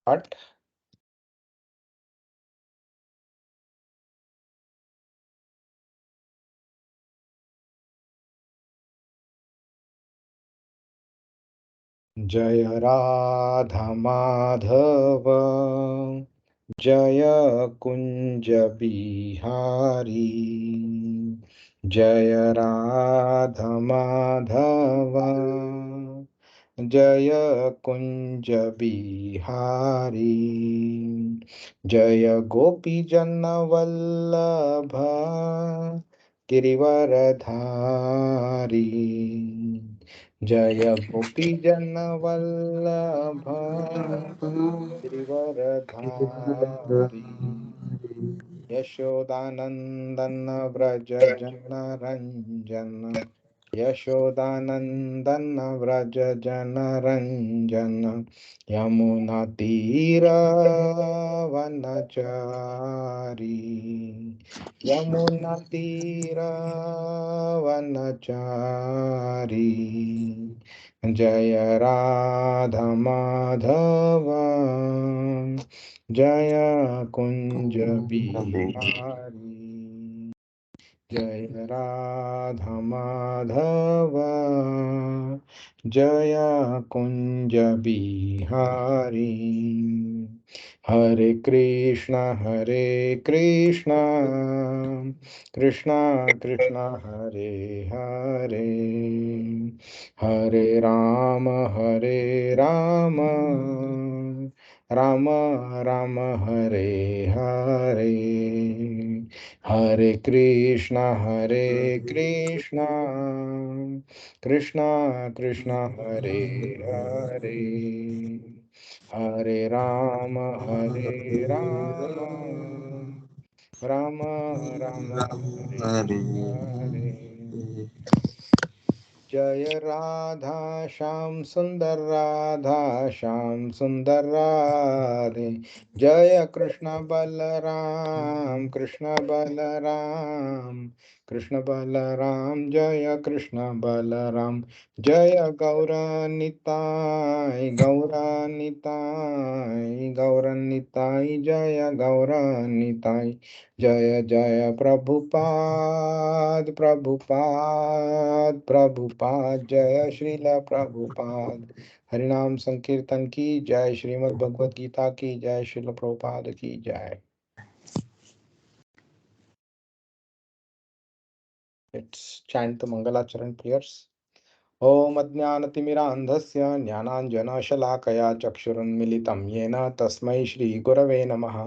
हट। जय राधा माधव जय कुंज बिहारी, जय राधा माधव जय कुंज बिहारी, जय गोपी जन वल्लभ गिरिवरधारी, जय गोपी जन वल्लभ गिरिवरधारी, यशोदानंदन व्रज जन रंजन, यशोदानंदन व्रज जन रंजन, यमुना तीर वनचारी, यमुना तीर वनचारी, जय राधा माधव जय कुंज बिहारी, जय राधा माधव जय कुंज बिहारी, हरे कृष्णा कृष्णा कृष्णा हरे हरे, हरे राम राम राम हरे हरे, हरे कृष्णा कृष्णा कृष्णा हरे हरे, हरे राम राम राम हरे हरे, जय राधा श्याम सुंदर राधे, जय कृष्ण बलराम जय कृष्ण बलराम, जय गौरनिताय जय गौरनिताय, जय जय प्रभुपाद जय श्रील प्रभुपाद, हरिनाम संकीर्तन की जय, श्रीमद् भगवद गीता की जय, श्रील प्रभुपाद की जय। Let's chant the Mangalacharan prayers. ॐ अज्ञानतिमिरान्धस्य ज्ञानाञ्जनशलाकया चक्षुरुन्मिलितं येन तस्मै श्रीगुरवे नमः।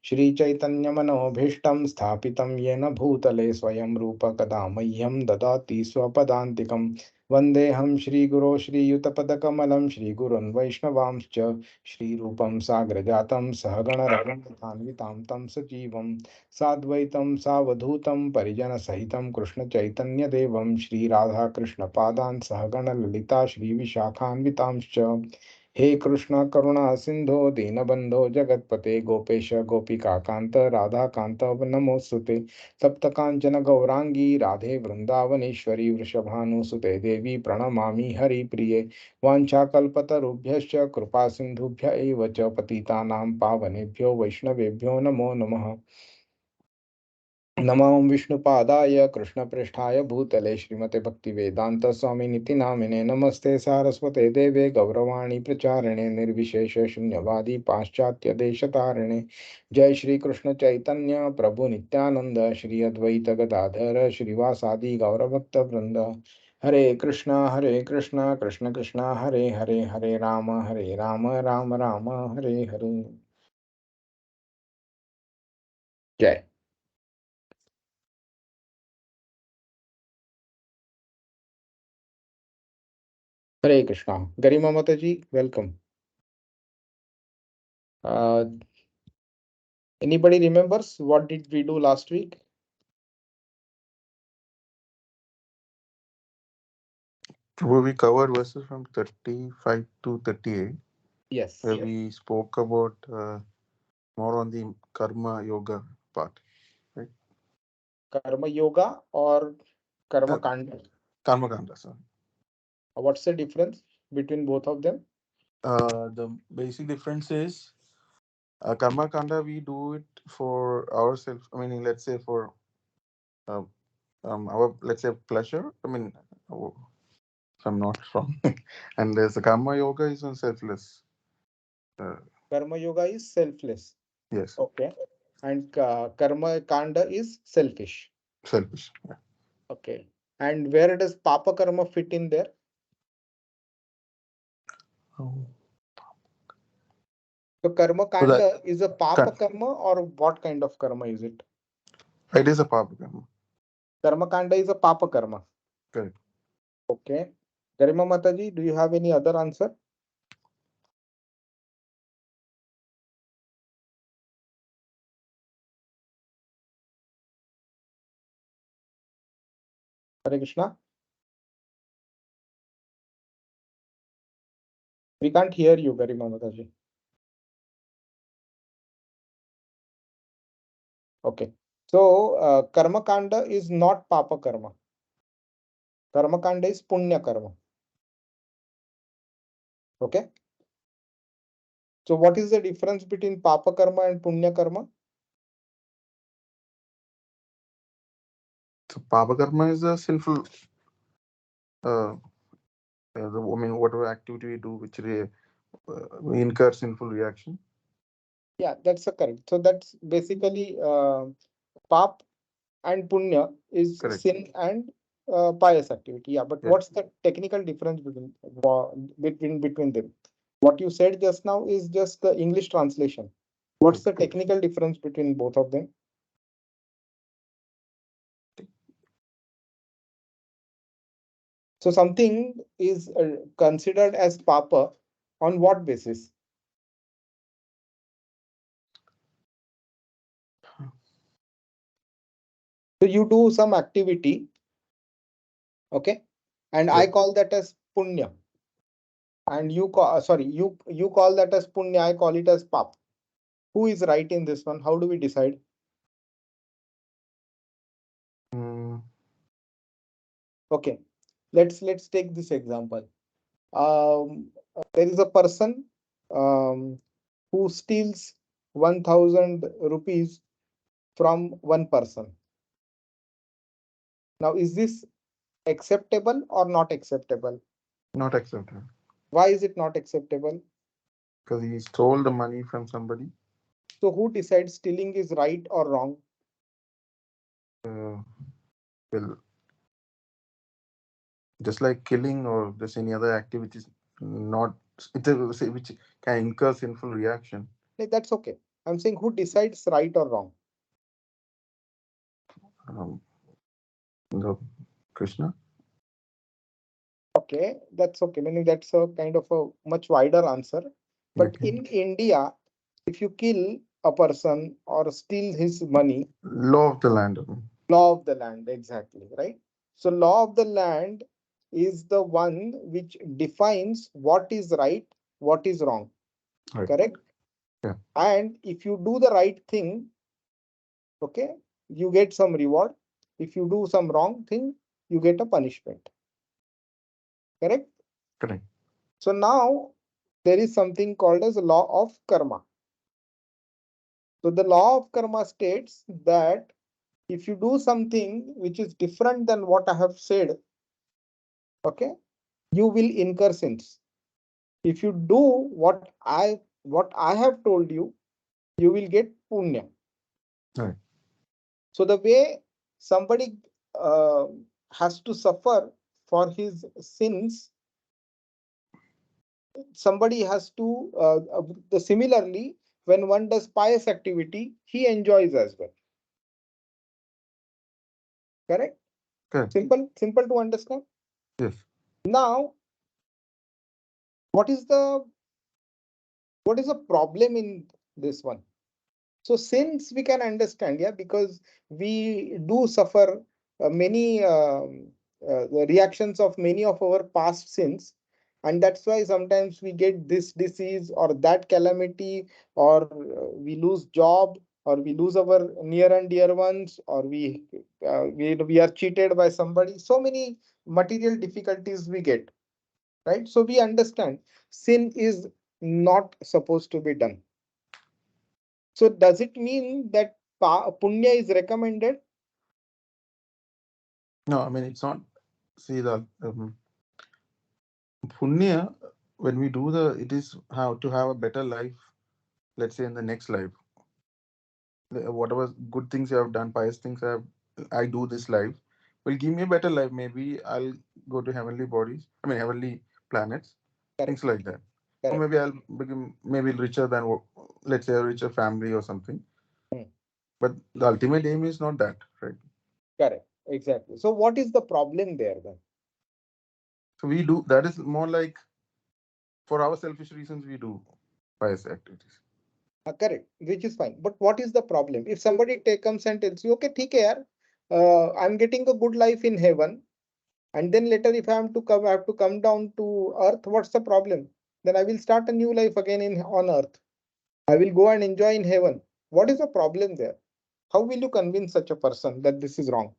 श्रीचैतन्यमनोभीष्टं स्थापितं येन भूतले स्वयं रूपकदा मह्यं ददाति स्वपदान्तिकं। वन्देऽहं श्रीगुरो श्रीयुतपदकमलं श्रीगुरुन् वैष्णवांश्च श्रीरूपं साग्रजातं सहगणरघुनाथान्वितां तं सजीवं साद्वैतं सावधूतं परिजनसहितं कृष्णचैतन्यदेवं श्रीराधाकृष्णपादान् सहगण ललिता श्रीविशाखान्वितांश्च। हे कृष्ण करुणा सिंधो दीनबंधो जगत्पते गोपेश गोपिकान्त राधाकान्त नमोस्तुते। तप्त कांचन गौरांगी राधे वृंदावनेश्वरी वृषभानुसुते देवी प्रणमामि हरिप्रिये। वाञ्छाकल्पतरुभ्यश्च कृपा सिन्धुभ्य एव च पतितानां पावनेभ्यो वैष्णवेभ्यो नमो नमः। नमो विष्णुपादाय कृष्णप्रेष्ठाय भूतले श्रीमते भक्तिवेदांत स्वामिनिति नामिने, नमस्ते सारस्वते देवे गौरवाणी प्रचारिणे निर्विशेष शून्यवादी पाश्चात्य देशतारिणे। जय श्री कृष्ण चैतन्य प्रभु नित्यानंद श्री अद्वैत गदाधर श्रीवासादि गौरभक्त वृंद। हरे कृष्णा कृष्ण कृष्ण हरे हरे, हरे राम राम राम हरे हरे। जय। हरे कृष्णा। गरिमा माता जी, welcome. Anybody remembers what did we do last week? We covered verses from 35 to 38, Yes. where we spoke about more on the karma yoga part, right? Karma yoga or karma Uh, kanda? Karma kanda, sorry. What's the difference between both of them? The basic difference is Karma kanda, we do it for ourselves. I mean, let's say for uh, our, let's say, pleasure. I mean, if I'm not wrong. And there's the karma yoga is on selfless. Karma yoga is selfless. Yes, Okay. And karma kanda is selfish. selfish. Yeah. Okay. And where does papa karma fit in there? Oh. So karma So that kanda is a papa kan- karma, or what kind of karma is it? it is a papa karma. Karma kanda is a papa karma. Correct. Okay. Garima Mataji, do you have any other answer? Hare Krishna. We can't hear you, Garima Mataji. Okay. So karma kanda is not papa karma. Karma kanda is punya karma. Okay. So what is the difference between papa karma and punya karma? So papa karma is a sinful. Uh, I mean, whatever activity we do, which we incur sinful reaction. Yeah, that's correct. So that's basically pap and punya is Correct. sin and pious activity. Yeah, but Yes. what's the technical difference between them? What you said just now is just the English translation. What's the technical difference between both of them? So something is considered as papa on what basis? So you do some activity, okay, and I Yes. call that as punya, and you call you call that as punya, I call it as pap. Who is right in this one? How do we decide? Mm, Okay, let's take this example. There is a person who steals 1,000 rupees from one person. Now, is this acceptable or not acceptable? not acceptable Why is it not acceptable? because he stole the money from somebody. So who decides stealing is right or wrong? Uh, well, just like killing or just any other activities, not which can incur sinful reaction. That's okay. I'm saying who decides right or wrong? Um, the Krishna. Okay, that's okay. Meaning that's a kind of a much wider answer. But Okay. in India, if you kill a person or steal his money, Law of the land. law of the land, exactly, right? So law of the land is the one which defines what is right, what is wrong, Right. correct? Yeah. And if you do the right thing, okay, you get some reward. If you do some wrong thing, you get a punishment, correct? Correct. So now there is something called as law of karma. So the law of karma states that if you do something which is different than what I have said, okay, you will incur sins. If you do what I have told you, you will get punya. Right. So the way somebody uh, has to suffer for his sins, somebody has to similarly, when one does pious activity, he enjoys as well. Correct? Correct. Simple to understand. Yes. Now, what is the problem in this one? So since we can understand, yeah, because we do suffer many the reactions of many of our past sins, and that's why sometimes we get this disease or that calamity, or we lose job, or we lose our near and dear ones, or we are cheated by somebody. So many material difficulties we get, right? So we understand sin is not supposed to be done. So does it mean that punya is recommended? No, I mean it's not. See the punya, when we do it is how to have a better life. Let's say in the next life, whatever good things you have done, pious things I do this life will give me a better life. Maybe I'll go to heavenly bodies. I mean heavenly planets, Correct. things like that. Or Correct. maybe I'll become maybe richer than let's say a richer family or something. Hmm. But the ultimate aim is not that, right? Correct. Exactly. So what is the problem there then? So we do that is more like for our selfish reasons we do pious activities. Correct, which is fine. But what is the problem? If somebody comes and tells you, okay, theek hai yaar, I'm getting a good life in heaven, and then later if I have to come down to earth, what's the problem? Then I will start a new life again on earth. I will go and enjoy in heaven. What is the problem there? How will you convince such a person that this is wrong?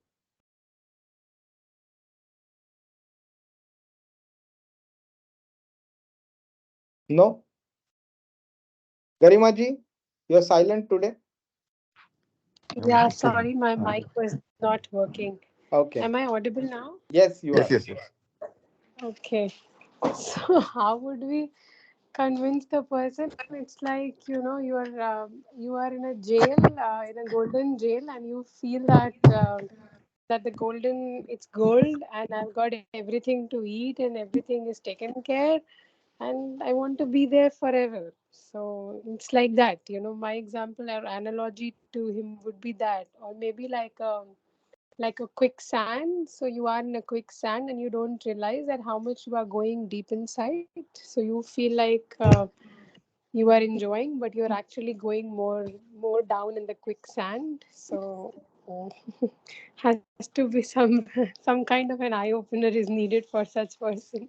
No, Garimaji, you're silent today. Yeah, sorry, my mic was not working. Okay. Am I audible now? Yes, you Yes, are. yes, yes. Okay. So, how would we convince the person? It's like, you are in a jail, in a golden jail, and you feel that the golden it's gold, and I've got everything to eat, and everything is taken care, and I want to be there forever. So it's like that. My example or analogy to him would be that, or maybe like a quicksand. So you are in a quicksand and you don't realize that how much you are going deep inside. So you feel like you are enjoying, but you're actually going more down in the quicksand. So has to be some some kind of an eye opener is needed for such person.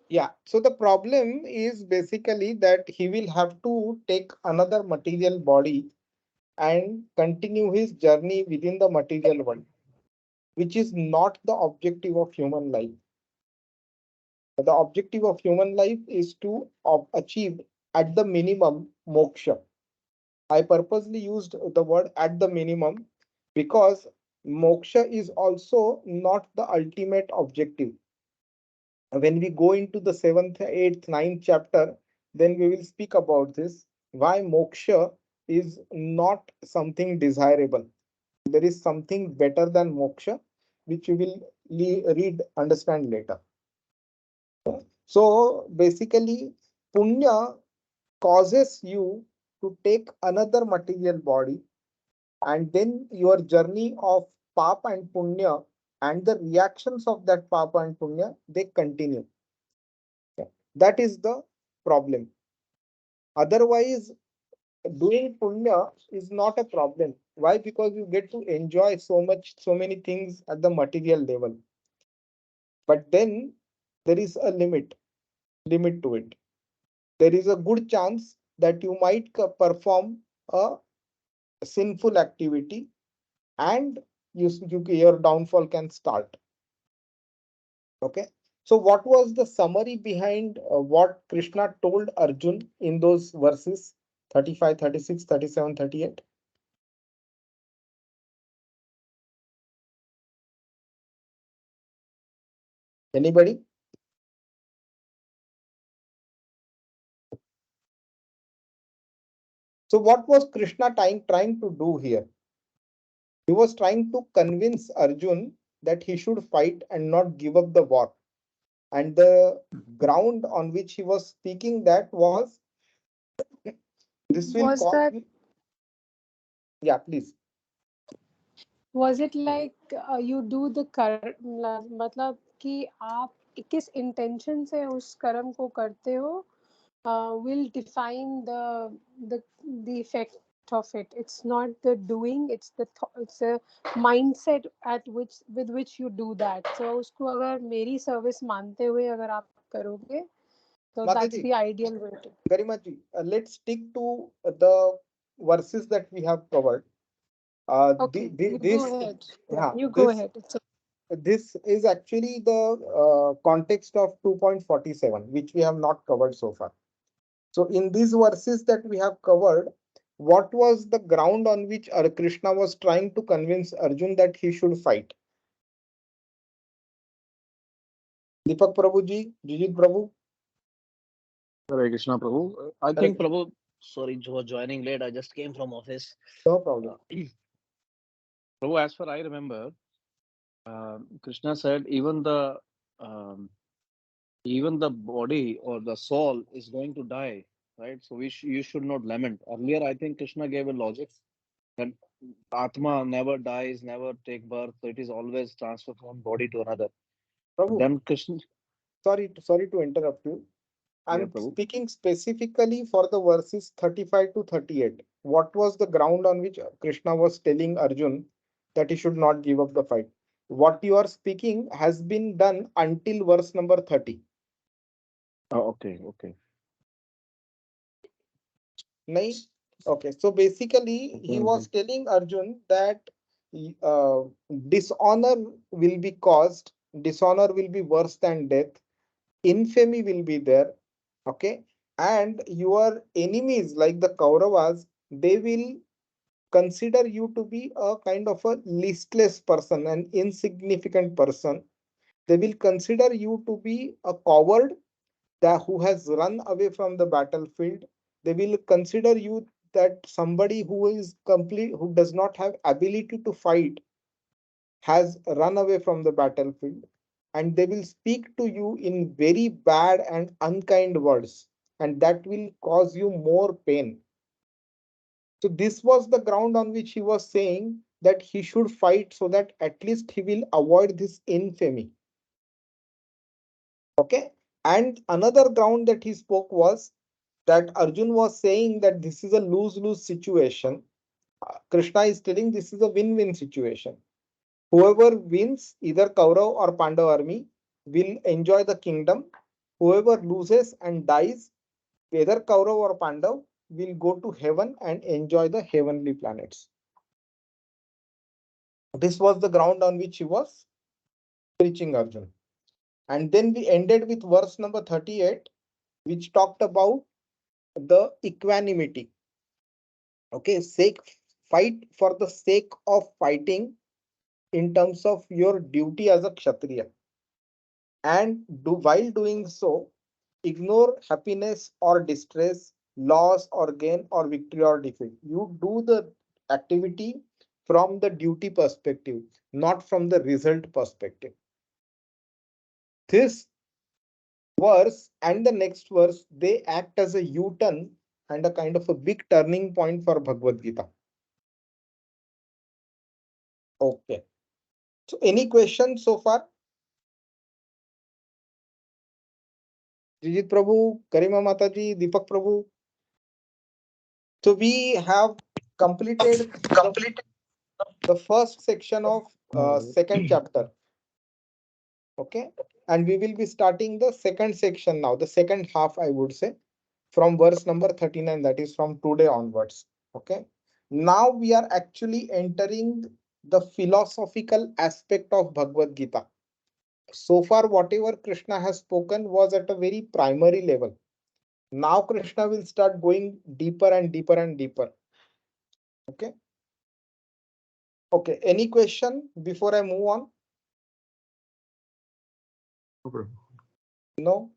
Yeah. So the problem is basically that he will have to take another material body and continue his journey within the material world, which is not the objective of human life. The objective of human life is to achieve at the minimum moksha. I purposely used the word at the minimum because moksha is also not the ultimate objective. When we go into the 7th, 8th, 9th chapter, then we will speak about this. Why moksha is not something desirable. There is something better than moksha, which we will understand later. So basically, punya causes you to take another material body, and then your journey of papa and punya and the reactions of that papa and punya, they continue. That is the problem. Otherwise, doing punya is not a problem. Why? Because you get to enjoy so many things at the material level. But then there is a limit to it. There is a good chance that you might perform a sinful activity, and your downfall can start. Okay. So what was the summary behind what Krishna told Arjun in those verses 35, 36, 37, 38? Anybody? So what was Krishna trying to do here? He was trying to convince Arjun that he should fight and not give up the war. And the ground on which he was speaking that was, this will Was cause, that yeah, please. was it like you do the मतलब कि आप किस intention से उस कर्म को करते हो will define the the effect of it. It's not the doing, it's a mindset at which with which you do that. So उसको अगर मेरी service मानते हुए अगर आप करोगे, so that's Mataji, the ideal way to. Garimaji, let's stick to the verses that we have covered. Okay, you go This, ahead. Yeah, yeah, you go ahead. It's this is actually the context of 2.47, which we have not covered so far. So in these verses that we have covered, what was the ground on which Krishna was trying to convince Arjun that he should fight? Deepak Prabhuji, Jijit Prabhu. Hare Krishna, Prabhu. I Hare think, Prabhu, sorry for joining late. I just came from office. No problem. Prabhu, as far I remember, Krishna said um, even the body or the soul is going to die, right? So you should not lament. Earlier, I think Krishna gave a logic that Atma never dies, never take birth, so it is always transferred from body to another. Prabhu, Then Krishna, sorry to interrupt you. yeah, I'm Prabhu. speaking specifically for the verses 35 to 38. What was the ground on which Krishna was telling Arjun that he should not give up the fight? What you are speaking has been done until verse number 30. Oh, okay. Nahi? Okay, so basically he was telling Arjun that uh, dishonor will be caused, dishonor will be worse than death, infamy will be there, okay, and your enemies like the Kauravas, they will consider you to be a kind of a listless person, an insignificant person. They will consider you to be a coward that who has run away from the battlefield. They will consider you that somebody who is complete, who does not have ability to fight, has run away from the battlefield, and they will speak to you in very bad and unkind words, and that will cause you more pain. So this was the ground on which he was saying that he should fight so that at least he will avoid this infamy. Okay. And another ground that he spoke was that Arjun was saying that this is a lose-lose situation. Krishna is telling this is a win-win situation. Whoever wins, either Kaurav or Pandav army, will enjoy the kingdom. Whoever loses and dies, whether Kaurav or Pandav, will go to heaven and enjoy the heavenly planets. This was the ground on which he was preaching Arjun. And then we ended with verse number 38, which talked about the equanimity. Okay, fight for the sake of fighting in terms of your duty as a Kshatriya. And while doing so, ignore happiness or distress, loss or gain or victory or defeat. You do the activity from the duty perspective, not from the result perspective. This verse and the next verse, they act as a U-turn and a kind of a big turning point for Bhagavad Gita. Okay. So any questions so far? Jijit Prabhu, Karima Mataji, Deepak Prabhu. So we have completed the first section of second chapter. Okay. And we will be starting the second section now, the second half, I would say, from verse number 39, that is from today onwards. Okay. Now we are actually entering the philosophical aspect of Bhagavad Gita. So far, whatever Krishna has spoken was at a very primary level. Now Krishna will start going deeper and deeper and deeper. Okay. Okay. Any question before I move on? No?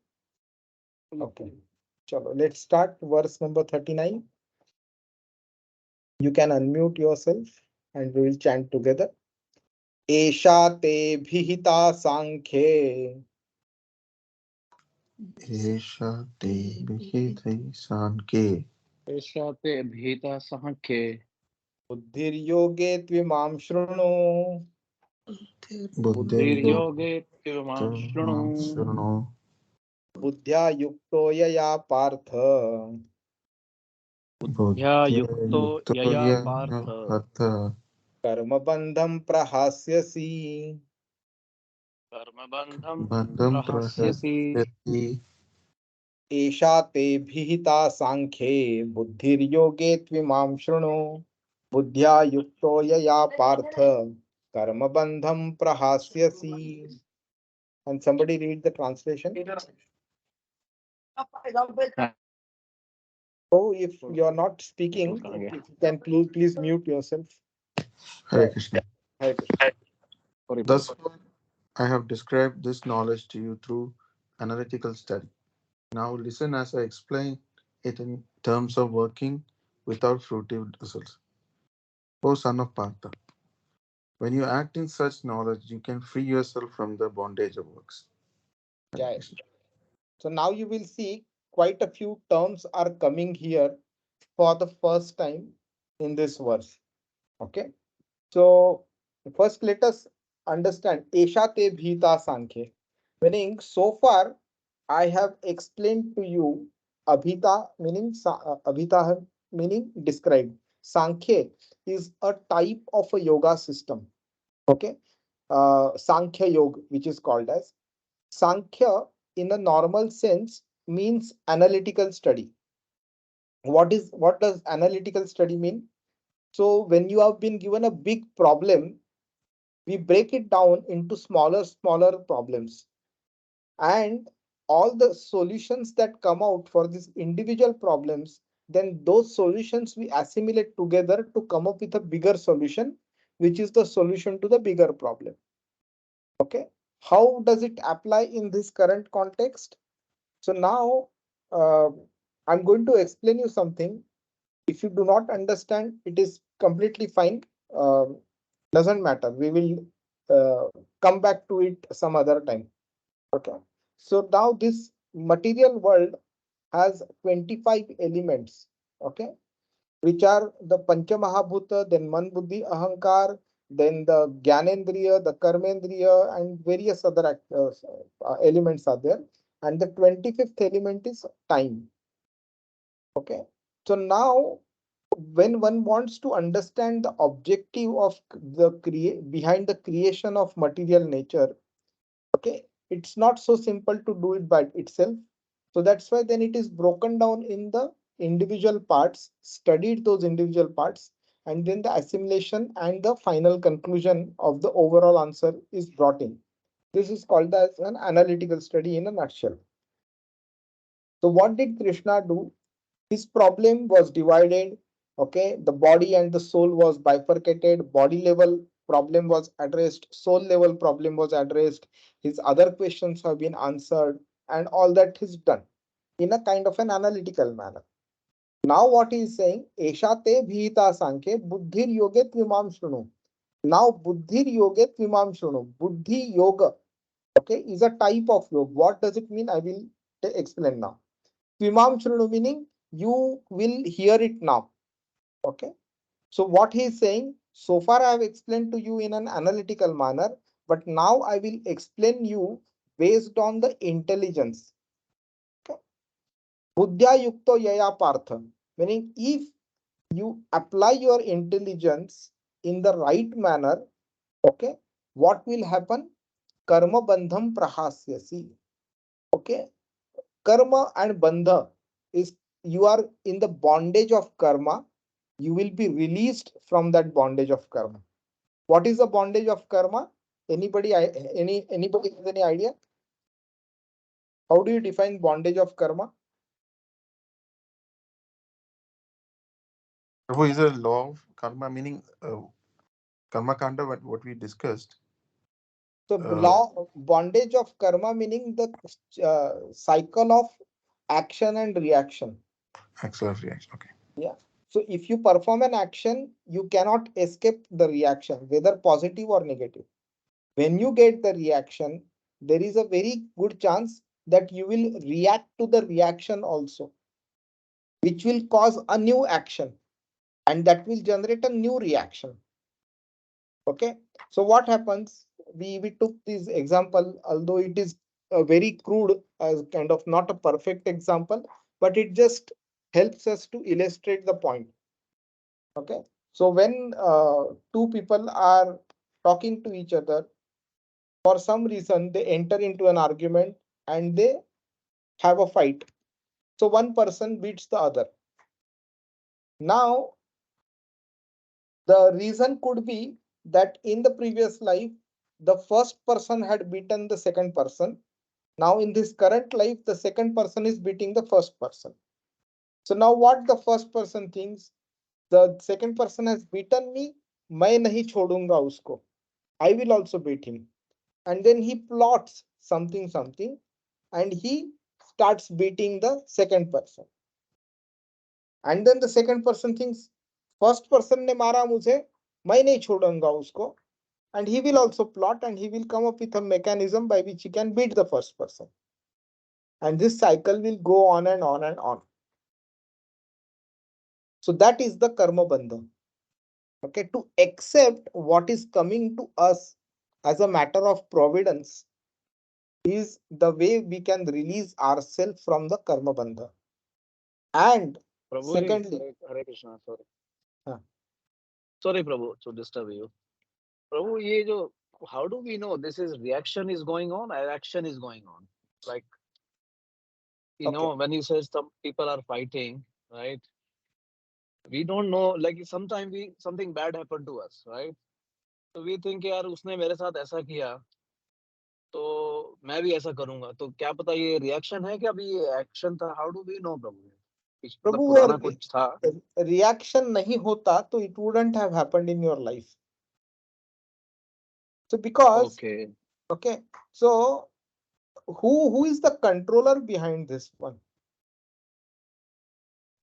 Okay. Chalo, let's start verse number 39. You can unmute yourself and we will chant together. Esha te bhihita sankhye Esha te vihite sanke Esha te bhita sankhe buddhir yoge tvimam shrunu buddhir buddhir yoge tivamam yuktam shrunu shrunu buddhya yukto yaya partha buddhya buddhya yukto yukto yaya yaya partha partha karma bandham prahasyasi. karma bandham bandham prahasyasi. prahasyati एषा ते भिहिता सांख्ये बुद्धिर्योगे त्विमां शृणु बुद्ध्या युक्तो यया Partha कर्मबन्धं प्रहास्यसि. And somebody read the translation. Oh, if you are not speaking, you can please mute yourself. Hare Right. Krishna. Hare Krishna. Thus far, I have described this knowledge to you through analytical study. Now listen as I explain it in terms of working without fruitive results. O son of Partha, when you act in such knowledge, you can free yourself from the bondage of works. Hare Yeah. Krishna. So now you will see quite a few terms are coming here for the first time in this verse. Okay. So first let us understand Esha te bhita sankhya. Meaning so far I have explained to you Abhita meaning Abhita meaning described. Sankhya is a type of a yoga system. Okay. Sankhya Yoga, which is called as Sankhya in a normal sense means analytical study. What does analytical study mean? So when you have been given a big problem, we break it down into smaller problems, and all the solutions that come out for these individual problems, then those solutions we assimilate together to come up with a bigger solution, which is the solution to the bigger problem. Okay, how does it apply in this current context? So now uh, I'm going to explain you something. If you do not understand, it is completely fine. Doesn't matter, we will come back to it some other time. Okay, so now this material world has 25 elements, okay, which are the Pancha Mahabhuta, then Man Buddhi Ahankar, then the Gyanendriya, the Karmendriya, and various other elements are there. And the 25th element is time. Okay. So now, when one wants to understand the objective of the behind the creation of material nature, okay, it's not so simple to do it by itself. So that's why then it is broken down in the individual parts, studied those individual parts, and then the assimilation and the final conclusion of the overall answer is brought in. This is called as an analytical study in a nutshell. So what did Krishna do? His problem was divided. Okay, the body and the soul was bifurcated. Body level problem was addressed, soul level problem was addressed, his other questions have been answered, and all that is done in a kind of an analytical manner. Now what he is saying, Esha te bhita sankhya buddhir yoge tvimam shunu. Now buddhir yoge tvimam shunu. Buddhi yoga, okay, is a type of yoga. What does it mean? I will explain now. Tvimam shunu meaning you will hear it now. Okay. So what he is saying, so far I have explained to you in an analytical manner, but now I will explain you based on the intelligence. Okay. Buddhya yukto yaya partha, meaning if you apply your intelligence in the right manner, okay, what will happen? Karma bandham prahasyasi. Okay, karma and bandha is you are in the bondage of karma, you will be released from that bondage of karma. What is the bondage of karma? Anybody anybody has any idea? How do you define bondage of karma? Prabhu, is a law of karma, meaning karma kanda, what we discussed. So Uh, bondage of karma meaning the cycle of action and reaction. Excellent reaction. Okay. Yeah. So if you perform an action, you cannot escape the reaction, whether positive or negative. When you get the reaction, there is a very good chance that you will react to the reaction also, which will cause a new action, and that will generate a new reaction. Okay. So what happens? We took this example, although it is a very crude, as kind of not a perfect example, but it just helps us to illustrate the point. Okay. So when two people are talking to each other, for some reason they enter into an argument and they have a fight. So one person beats the other. Now, the reason could be that in the previous life, the first person had beaten the second person. Now, in this current life, the second person is beating the first person. So now what the first person thinks? The second person has beaten me. मैं नहीं छोड़ूंगा उसको. I will also beat him. And then he plots something, and he starts beating the second person. And then the second person thinks, first person ने मारा मुझे, मैं नहीं छोड़ूंगा उसको. And he will also plot, and he will come up with a mechanism by which he can beat the first person. And this cycle will go on and on and on. So that is the karma bandha. Okay, to accept what is coming to us as a matter of providence is the way we can release ourselves from the karma bandha. And Prabhu, secondly, Hare Krishna, sorry. हाँ, Sorry, Prabhu, to disturb you. Prabhu, ये जो, how do we know this is reaction is going on or action is going on? Like, you okay, know, when you say some people are fighting, right? We don't know, like sometimes something bad happened to us, right? So we think यार उसने मेरे साथ ऐसा किया तो मैं भी ऐसा करूंगा, तो क्या पता ये रिएक्शन है कि अभी ये एक्शन था? हाउ डू वी नो प्रभु? मतलब प्रभु वो पुराना कुछ था? reaction नहीं होता तो it wouldn't have happened in your life. So because, okay, so who is the controller behind this one?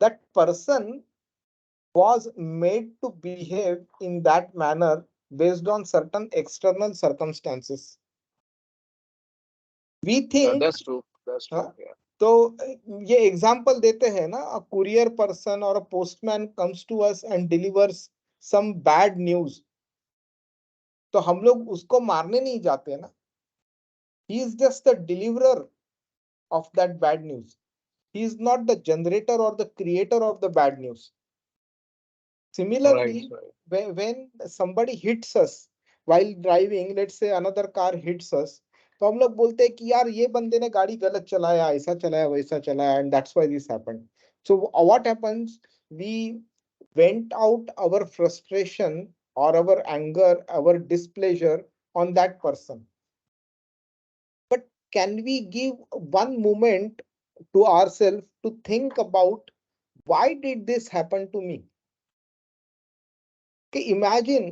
That person was made to behave in that manner based on certain external circumstances. We think, that's true, yeah. तो ये example देते हैं ना, a courier person or a postman comes to us and delivers some bad news, तो हम लोग उसको मारने नहीं जाते ना. He is just the deliverer of that bad news. He is not the generator or the creator of the bad news. Similarly, when somebody hits us while driving, let's say another car hits us, तो हम लोग बोलते हैं कि यार ये बंदे ने गाड़ी गलत चलाया, ऐसा चलाया, वैसा चलाया, and that's why this happened. So what happens? We vent out our frustration or our anger, our displeasure on that person. But can we give one moment to ourselves to think about why did this happen to me? कि imagine,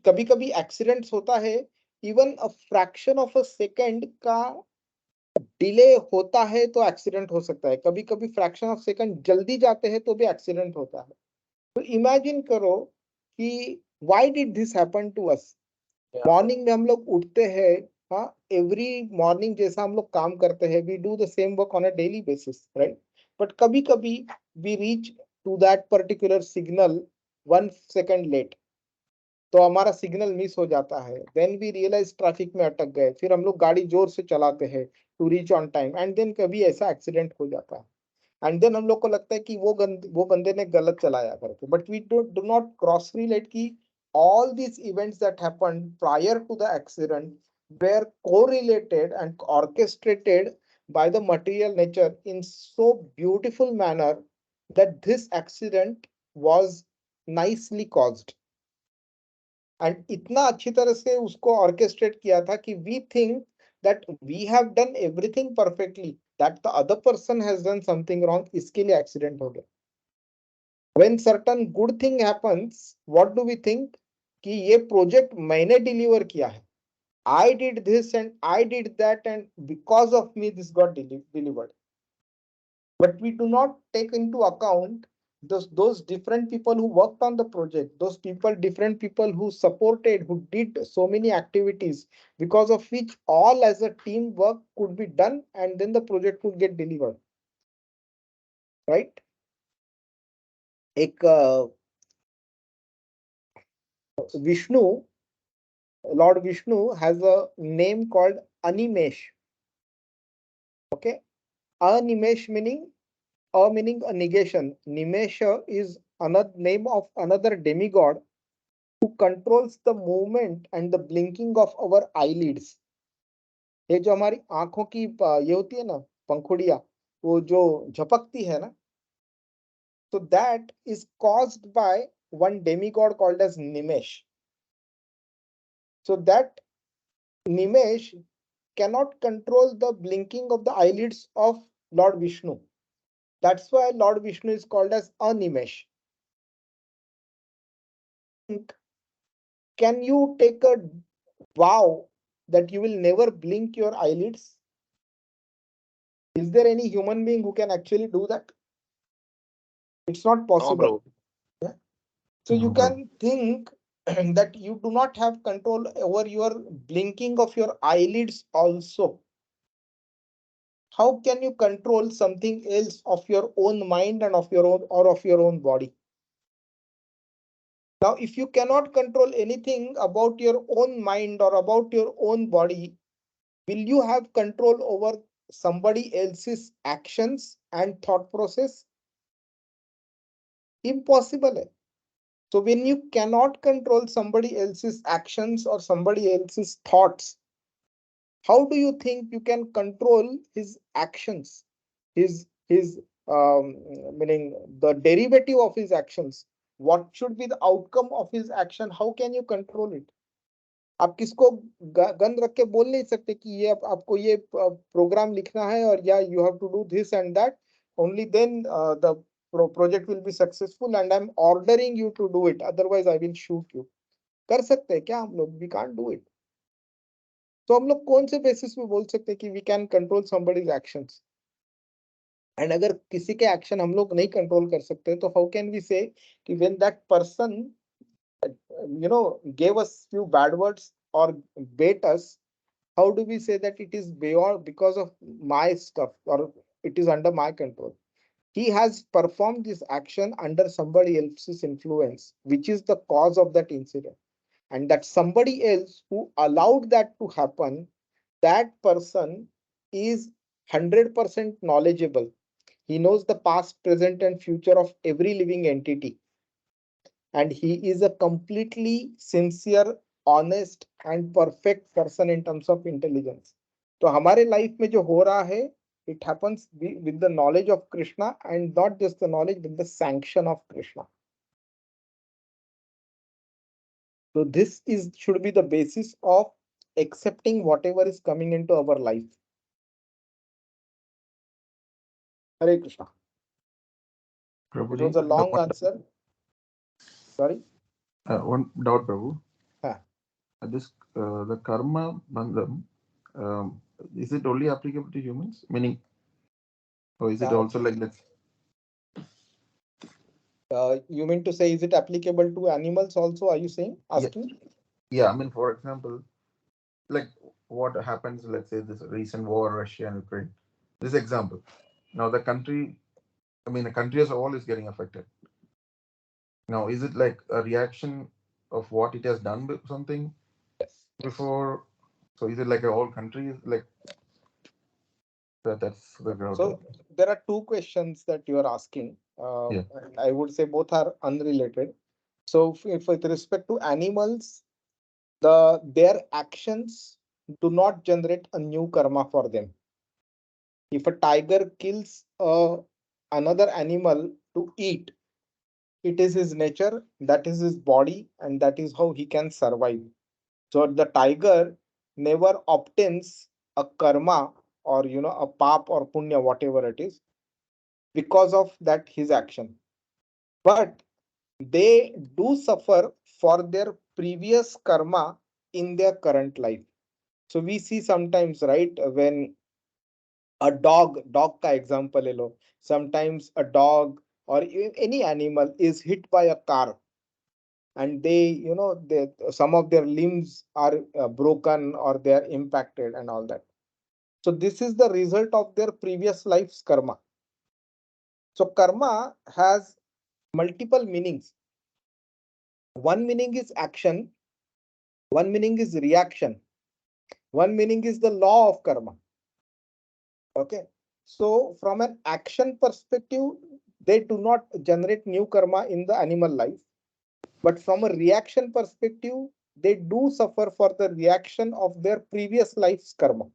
कभी कभी accidents होता है, even a fraction of a second का delay होता है तो accident हो सकता है. कभी कभी फ्रैक्शन ऑफ सेकंड जल्दी जाते हैं तो भी एक्सीडेंट होता है. तो इमेजिन करो कि why did this happen to us. Morning में हम लोग उठते हैं, हाँ, एवरी मॉर्निंग जैसा हम लोग काम करते हैं, we do the same work on a daily basis, right. But कभी कभी we reach to that particular signal 1 second late, तो हमारा सिग्नल मिस हो जाता है. देन वी रियलाइज ट्रैफिक में अटक गए, फिर हम लोग गाड़ी जोर से चलाते हैं to reach on time, and then कभी ऐसा एक्सीडेंट हो जाता है. एंड देन हम लोग को लगता है कि वो बंदे ने गलत चलाया करके. But we do not cross relate की all these events that happened prior to the accident were correlated and orchestrated by the material nature in so beautiful manner that this accident was nicely caused. And इतना अच्छी तरह से उसको orchestrate किया था कि we think that we have done everything perfectly, that the other person has done something wrong, इसके लिए एक्सीडेंट हो गया. When certain good thing happens, what do we think कि ये प्रोजेक्ट मैंने डिलीवर किया है, I did this and I did that and because of me this got delivered. But we do not take into account those different people who worked on the project, those people, different people who supported, who did so many activities, because of which all as a team work could be done and then the project could get delivered, right. एक Vishnu, Lord Vishnu has a name called Animesh. Okay, Animesh meaning a negation. Nimesha is another name of another demigod who controls the movement and the blinking of our eyelids. ये जो हमारी आंखों की ये होती है ना, पंखुड़िया, वो जो झपकती है ना, so that is caused by one demigod called as Nimesh. So that Nimesh cannot control the blinking of the eyelids of Lord Vishnu. That's why Lord Vishnu is called as Animesh. Can you take a vow that you will never blink your eyelids? Is there any human being who can actually do that? It's not possible. Yeah? So you can think that you do not have control over your blinking of your eyelids also. How can you control something else of your own mind and of your own or of your own body? Now, if you cannot control anything about your own mind or about your own body, will you have control over somebody else's actions and thought process? Impossible. So when you cannot control somebody else's actions or somebody else's thoughts, how do you think you can control his actions, his meaning the derivative of his actions? What should be the outcome of his action? How can you control it? आप किसको gun रख के बोल नहीं सकते कि ये आपको ये प्रोग्राम लिखना है और या you have to do this and that. Only then the project will be successful and I'm ordering you to do it. Otherwise I will shoot you. कर सकते हैं क्या हम लोग? We can't do it. तो हम लोग कौन से बेसिस पे बोल सकते हैं कि we can control somebody's actions? And अगर किसी के एक्शन हम लोग नहीं कंट्रोल कर सकते तो हाउ कैन वी से कि when that person gave us few bad words or bait us, how do we say that it is beyond because of my stuff or it is under my control? He has performed this action under somebody else's influence, which is the cause of that incident, and that somebody else who allowed that to happen, that person is 100% knowledgeable. He knows the past, present, and future of every living entity. And he is a completely sincere, honest, and perfect person in terms of intelligence. तो हमारे life में जो हो रहा है, it happens with the knowledge of Krishna, and not just the knowledge, but the sanction of Krishna. So this should be the basis of accepting whatever is coming into our life. Hare Krishna. It was a long answer. Sorry. One doubt, Prabhu. Huh. This the karma bandham, is it only applicable to humans? Meaning, or is it also like that? You mean to say, is it applicable to animals also? Are you saying, asking? Yeah, I mean, for example, like what happens, let's say this recent war, Russia and Ukraine. This example. Now the country, I mean, the country as a whole is getting affected. Now, is it like a reaction of what it has done with something before? So is it like a whole country is like that? That's the ground. So there are two questions that you are asking. And I would say both are unrelated. So if with respect to animals, their actions do not generate a new karma for them. If a tiger kills another animal to eat, it is his nature, that is his body, and that is how he can survive. So the tiger never obtains a karma or a pap or punya, whatever it is, because of that his action. But they do suffer for their previous karma in their current life. So we see sometimes, right, when a dog ka example le lo, sometimes a dog or any animal is hit by a car, and some of their limbs are broken or they are impacted and all that. So this is the result of their previous life's karma. So karma has multiple meanings. One meaning is action, one meaning is reaction, one meaning is the law of karma. Okay, so from an action perspective, they do not generate new karma in the animal life. But from a reaction perspective, they do suffer for the reaction of their previous life's karma.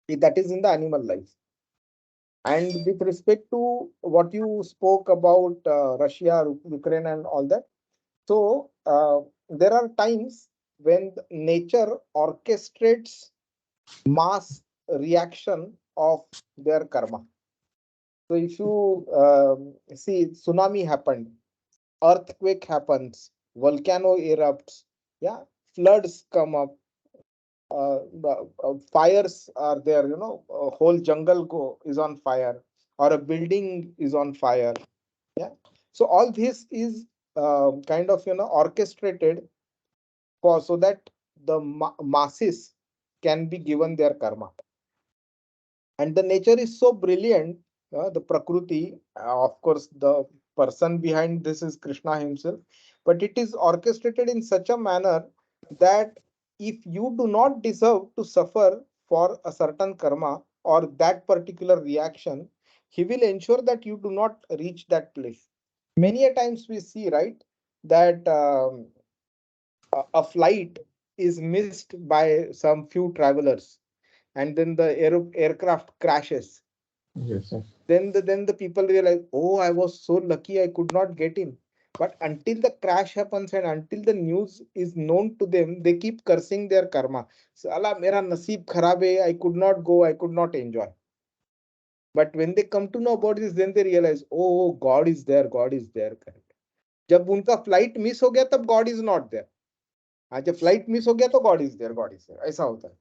That is in the animal life. And with respect to what you spoke about Russia, Ukraine, and all that, so there are times when nature orchestrates mass reaction of their karma. So if you see, tsunami happened, earthquake happens, volcano erupts, yeah, floods come up, fires are there, a whole jungle is on fire, or a building is on fire. Yeah. So all this is kind of, orchestrated for so that the masses can be given their karma. And the nature is so brilliant, the Prakriti, of course, the person behind this is Krishna himself, but it is orchestrated in such a manner that if you do not deserve to suffer for a certain karma or that particular reaction, he will ensure that you do not reach that place. Many a times we see, right, that a flight is missed by some few travelers, and then the aircraft crashes. Yes, yes. Then the people realize, oh, I was so lucky I could not get in. But until the crash happens and until the news is known to them, they keep cursing their karma. Sala, mera naseeb kharab hai, I could not go, I could not enjoy. But when they come to know about this, then they realize, oh, God is there, God is there. Correct. जब उनका flight miss हो गया तब God is not there. हाँ, जब flight miss हो गया तो God is there, God is there, ऐसा होता है.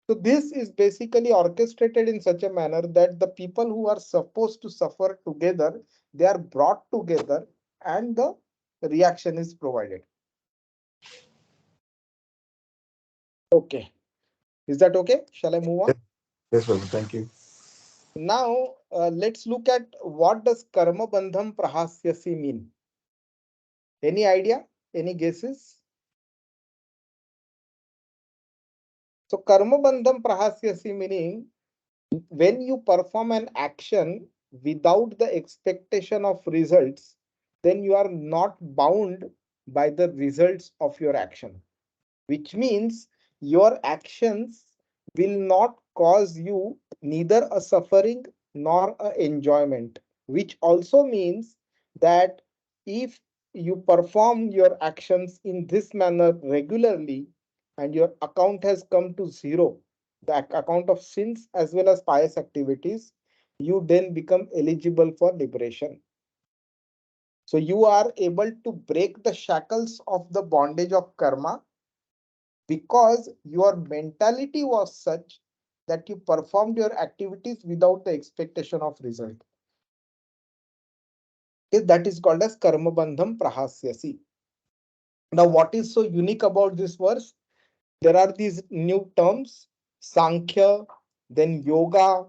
So this is basically orchestrated in such a manner that the people who are supposed to suffer together, they are brought together and the reaction is provided. Okay. Is that okay? Shall I move on? Yes, Prabhu. Thank you. Now, let's look at what does karma bandham prahasyasi mean. Any idea? Any guesses? So karma bandham prahasyasi meaning when you perform an action without the expectation of results, then you are not bound by the results of your action, which means your actions will not cause you neither a suffering nor a enjoyment, which also means that if you perform your actions in this manner regularly and your account has come to zero, the account of sins as well as pious activities, you then become eligible for liberation. So you are able to break the shackles of the bondage of karma because your mentality was such that you performed your activities without the expectation of result. That is called as karma bandham prahasyasi. Now, what is so unique about this verse? There are these new terms, Sankhya, then Yoga,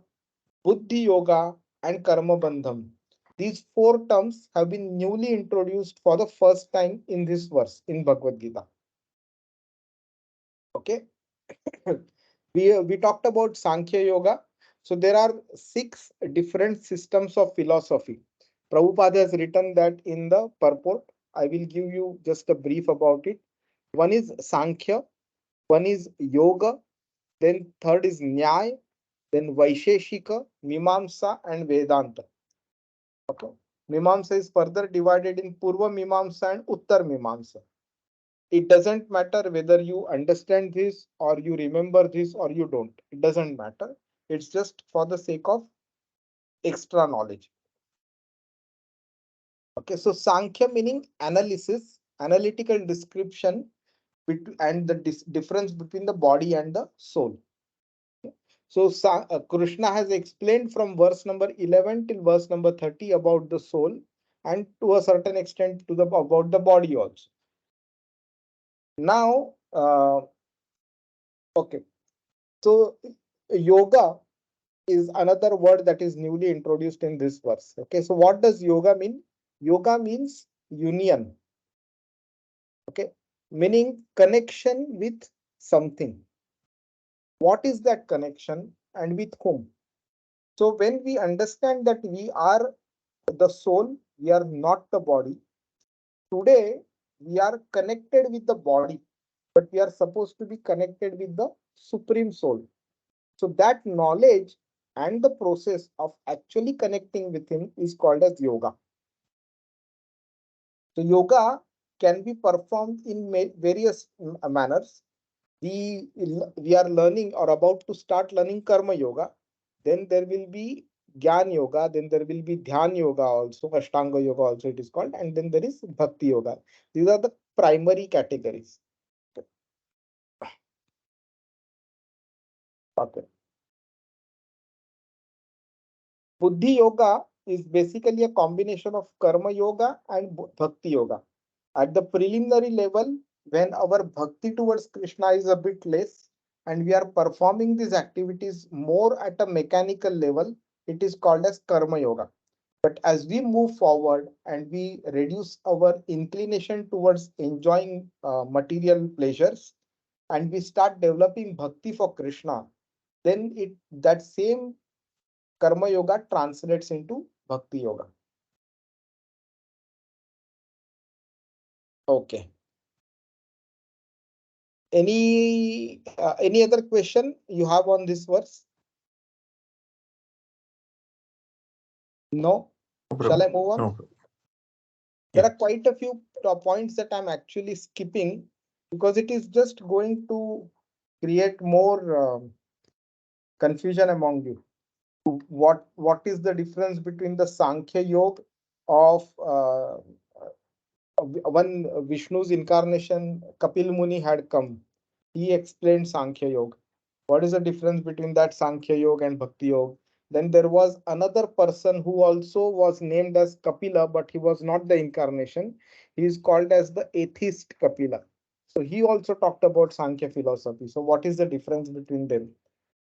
Buddhi Yoga, and Karma Bandham. These four terms have been newly introduced for the first time in this verse in Bhagavad Gita. Okay. we talked about Sankhya Yoga. So there are 6 different systems of philosophy. Prabhupada has written that in the purport. I will give you just a brief about it. One is Sankhya, one is Yoga, then third is Nyaya, then Vaisheshika, Mimamsa, and Vedanta. Okay. Mimamsa is further divided in Purva Mimamsa and Uttar Mimamsa. It doesn't matter whether you understand this or you remember this or you don't. It doesn't matter. It's just for the sake of extra knowledge. Okay, so Sankhya meaning analysis, analytical description, and the difference between the body and the soul. So Krishna has explained from verse number 11 till verse number 30 about the soul, and to a certain extent to the about the body also. Now, okay, so yoga is another word that is newly introduced in this verse. Okay, so what does yoga mean? Yoga means union. Okay, meaning connection with something. What is that connection and with whom? So when we understand that we are the soul, we are not the body. Today, we are connected with the body, but we are supposed to be connected with the supreme soul. So that knowledge and the process of actually connecting with him is called as yoga. So yoga can be performed in various manners. We are learning or about to start learning karma yoga. Then there will be Gyan Yoga, then there will be Dhyan Yoga also, Ashtanga Yoga also it is called, and then there is Bhakti Yoga. These are the primary categories. Okay. Buddhi Yoga is basically a combination of Karma Yoga and Bhakti Yoga. At the preliminary level, when our bhakti towards Krishna is a bit less and we are performing these activities more at a mechanical level, it is called as Karma Yoga. But as we move forward and we reduce our inclination towards enjoying material pleasures and we start developing bhakti for Krishna, then that same Karma Yoga translates into Bhakti Yoga. Okay. Any other question you have on this verse? No? Shall I move on? No. There are quite a few points that I'm actually skipping because it is just going to create more confusion among you. What is the difference between the Sankhya Yoga of when Vishnu's incarnation, Kapil Muni had come? He explained Sankhya Yoga. What is the difference between that Sankhya Yoga and Bhakti Yoga? Then there was another person who also was named as Kapila, but he was not the incarnation. He is called as the atheist Kapila. So he also talked about Sankhya philosophy. So what is the difference between them?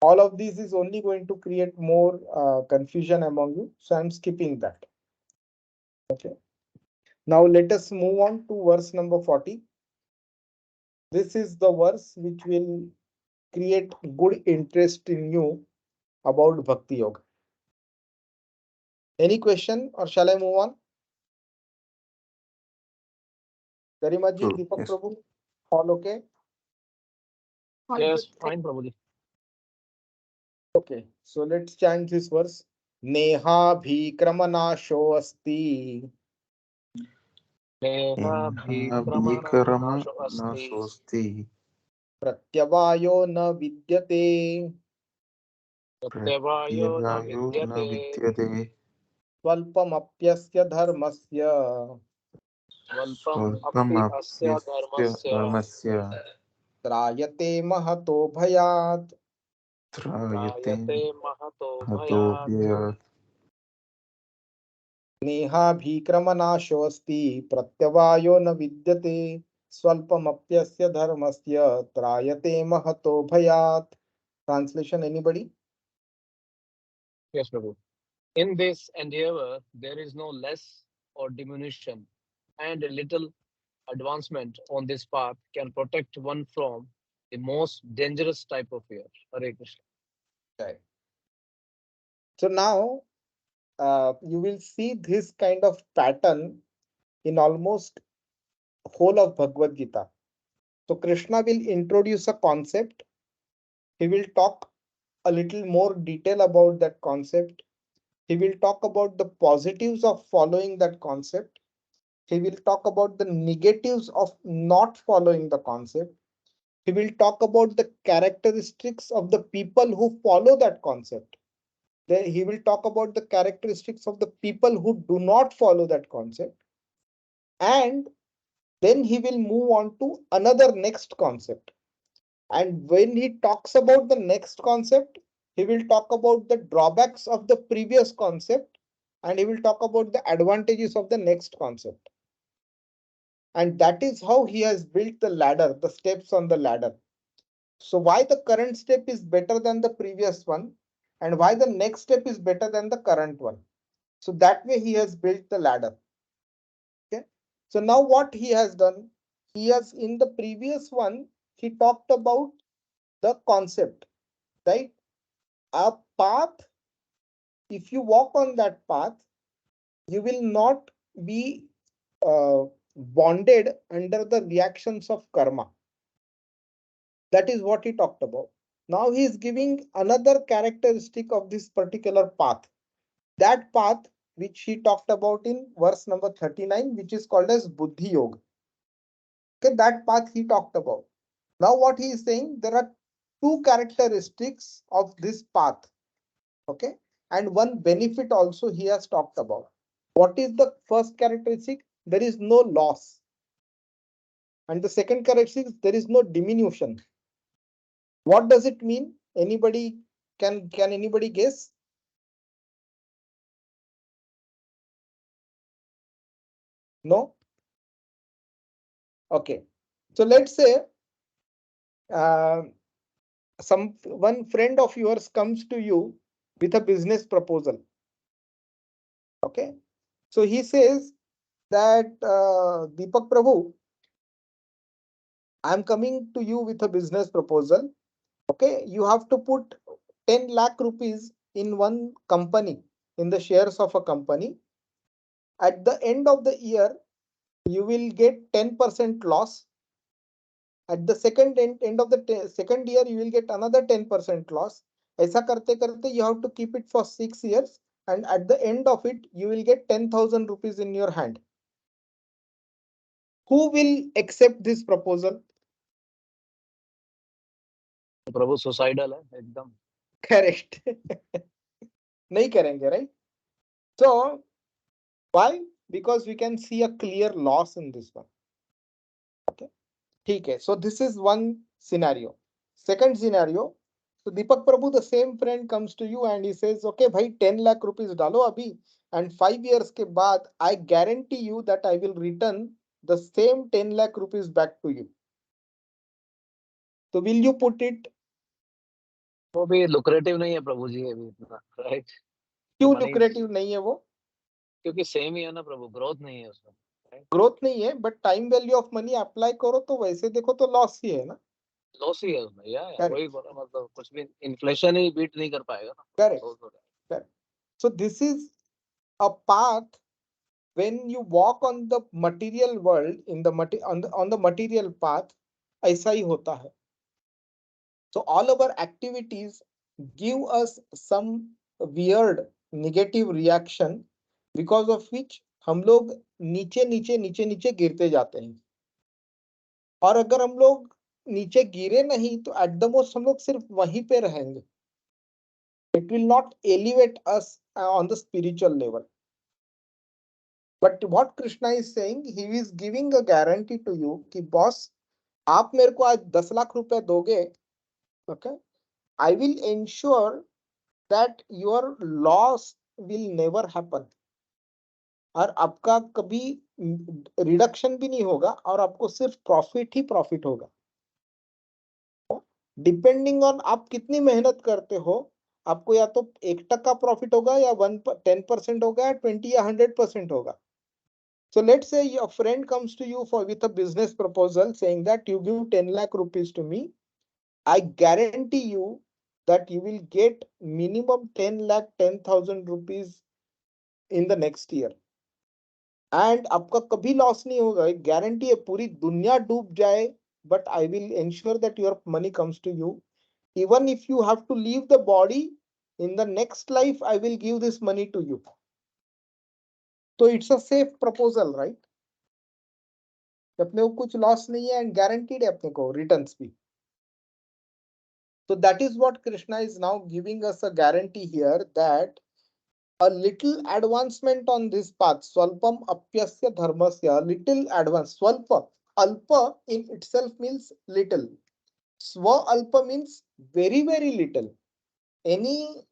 All of these is only going to create more confusion among you. So I'm skipping that. Okay. Now let us move on to verse number 40. This is the verse which will create good interest in you about Bhakti Yoga. Any question or shall I move on? Garimaji, Good. Deepak Yes. Prabhu, all okay? All Yes, good. fine, Prabhuji. Okay, so let's chant this verse. Neha bhikramana asti नेहाभिक्रमणाशो अस्ति नाशोऽस्ति pratyavayo na vidyate प्रत्यवायो न प्रत्यवायो न विद्यते विद्यते swalpamapyasya dharmasya स्वल्पम् अपि अस्य स्वल्पमप्यस्य धर्मस्य धर्मस्य trayate mahato bhayat. त्रायते त्रायते Mahato हतो भयात् व्ययात् नेहा भीक्रमनाशो अस्ति प्रत्यवायो न विद्यते स्वल्पमप्यस्य धर्मस्य त्रायते महतो भयात्. Translation, anybody? Yes, Prabhu. In this endeavor, there is no less or diminution, and a little advancement on this path can protect one from the most dangerous type of fear. Hare Krishna. Right. So now you will see this kind of pattern in almost whole of Bhagavad Gita. So Krishna will introduce a concept. He will talk a little more detail about that concept. He will talk about the positives of following that concept. He will talk about the negatives of not following the concept. He will talk about the characteristics of the people who follow that concept. Then he will talk about the characteristics of the people who do not follow that concept. And then he will move on to another next concept. And when he talks about the next concept, he will talk about the drawbacks of the previous concept and he will talk about the advantages of the next concept. And that is how he has built the ladder, the steps on the ladder. So why the current step is better than the previous one and why the next step is better than the current one. So that way he has built the ladder. Okay. So now what he has done, he has in the previous one, he talked about the concept, right? A path, if you walk on that path, you will not be bonded under the reactions of karma. That is what he talked about. Now he is giving another characteristic of this particular path. That path which he talked about in verse number 39, which is called as Buddhi Yoga. Okay, that path he talked about. Now what he is saying, there are two characteristics of this path. Okay, and one benefit also he has talked about. What is the first characteristic? There is no loss. And the second characteristic, there is no diminution. What does it mean? Anybody can anybody guess? No? Okay. So let's say one friend of yours comes to you with a business proposal. Okay. So he says that Deepak Prabhu, I'm coming to you with a business proposal. Okay. You have to put 10 lakh rupees in one company, in the shares of a company. At the end of the year, you will get 10% loss. At the end of the second year, you will get another 10% loss. ऐसा करते करते you have to keep it for 6 years, and at the end of it, you will get 10,000 rupees in your hand. Who will accept this proposal? Prabhu suicidal है एकदम. Correct. नहीं करेंगे, right? So why? Because we can see a clear loss in this one. Okay. Okay. So this is one scenario. Second scenario. So Deepak Prabhu, the same friend comes to you and he says, okay, bhai, 10 lakh rupees dalo abhi, and 5 years ke baad, I guarantee you that I will return the same 10 lakh rupees back to you. So will you put it? वो भी lucrative नहीं है प्रभु जी अभी इतना, right? क्यों lucrative नहीं है वो? क्योंकि सेम ही है ना प्रभु, ग्रोथ नहीं है उसमें. ग्रोथ नहीं है, but time value of money apply करो तो वैसे देखो तो लॉस ही है ना. लॉस ही है उसमें. या वही बोला, मतलब कुछ भी इन्फ्लेशन ही बीट नहीं कर पाएगा ना. Correct. So this is a path when you walk on the material world, in the on the material path, ऐसा ही होता है. So all our activities give us some weird negative reaction, because of which हम लोग नीचे नीचे नीचे नीचे गिरते जाते हैं. और अगर हम लोग नीचे गिरे नहीं तो एट द मोस्ट हम लोग सिर्फ वहीं पे रहेंगे. It will not elevate us on the spiritual level. But what Krishna is saying, he is giving a guarantee to you कि boss, आप मेरे को आज 10 लाख रुपए दोगे, okay, I will ensure that your loss will never happen. और आपका कभी रिडक्शन भी नहीं होगा और आपको सिर्फ प्रॉफिट ही प्रॉफिट होगा. डिपेंडिंग ऑन आप कितनी मेहनत करते हो, आपको या तो 1% प्रॉफिट होगा या 10% होगा, 20 या 100% होगा. So let's say your friend comes to you with a business proposal saying that you give 10 lakh rupees to me. I guarantee you that you will get minimum 10 lakh 10,000 rupees in the next year. And आपका कभी loss नहीं होगा, guarantee है. पूरी दुनिया डूब जाए, but I will ensure that your money comes to you. Even if you have to leave the body in the next life, I will give this money to you. So it's a safe proposal, right? अपने को कुछ loss नहीं है, and guaranteed है अपने को returns भी. So that is what Krishna is now giving us a guarantee here, that a little advancement on this path, swalpam apyasya dharmasya, little advance. Swalpa, alpa in itself means little. Swa alpa means very very little. Any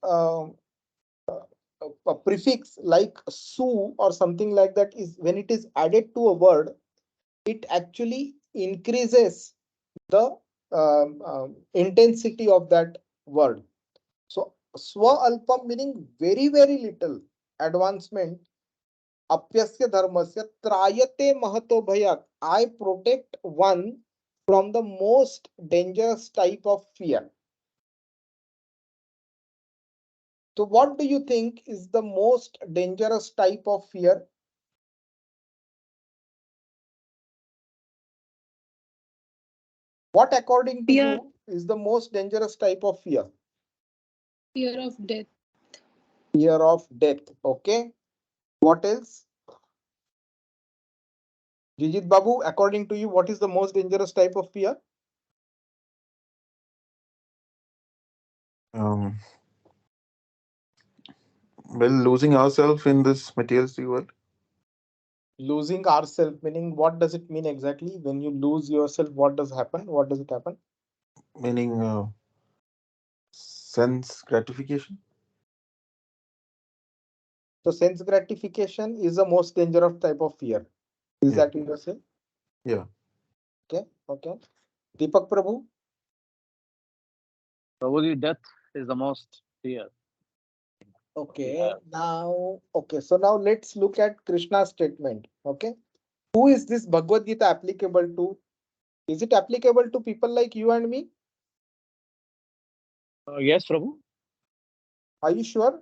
a prefix like su or something like that is, when it is added to a word, it actually increases the intensity of that word. So swa alpam meaning very very little advancement. Apyasya dharmasya trayate mahato bhayak, I protect one from the most dangerous type of fear. So what do you think is the most dangerous type of fear? What according to you is the most dangerous type of fear? Fear of death. Fear of death. Okay. What else? Jijit Babu, according to you, what is the most dangerous type of fear? Um, Well, losing ourselves in this materialistic world. Losing ourselves, meaning what does it mean exactly? When you lose yourself, what does happen? What does it happen? Meaning sense gratification. So sense gratification is the most dangerous type of fear. Is Yeah. that what you're saying? Yeah. Okay, okay. Deepak Prabhu. Prabhuji, death is the most fear. Okay, now, okay, so now let's look at Krishna's statement. Okay, who is this Bhagavad Gita applicable to? Is it applicable to people like you and me? Yes, Prabhu. Are you sure?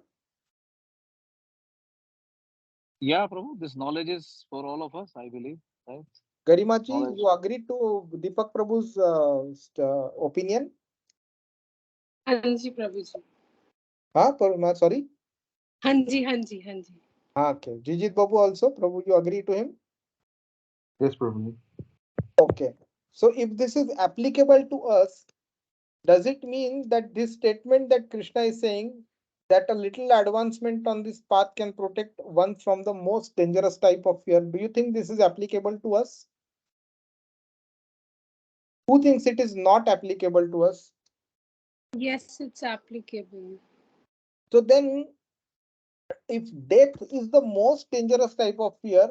Yeah, Prabhu. This knowledge is for all of us, I believe. Right? Garimaji, Knowledge. you agree to Deepak Prabhu's opinion? Hanji, Prabhuji. Huh? Sorry. Hanji, Hanji, Hanji. Okay. Jijit Babu also. Prabhu, you agree to him? Yes, Prabhuji. Okay. So if this is applicable to us, does it mean that this statement that Krishna is saying that a little advancement on this path can protect one from the most dangerous type of fear? Do you think this is applicable to us? Who thinks it is not applicable to us? Yes, it's applicable. So then, if death is the most dangerous type of fear,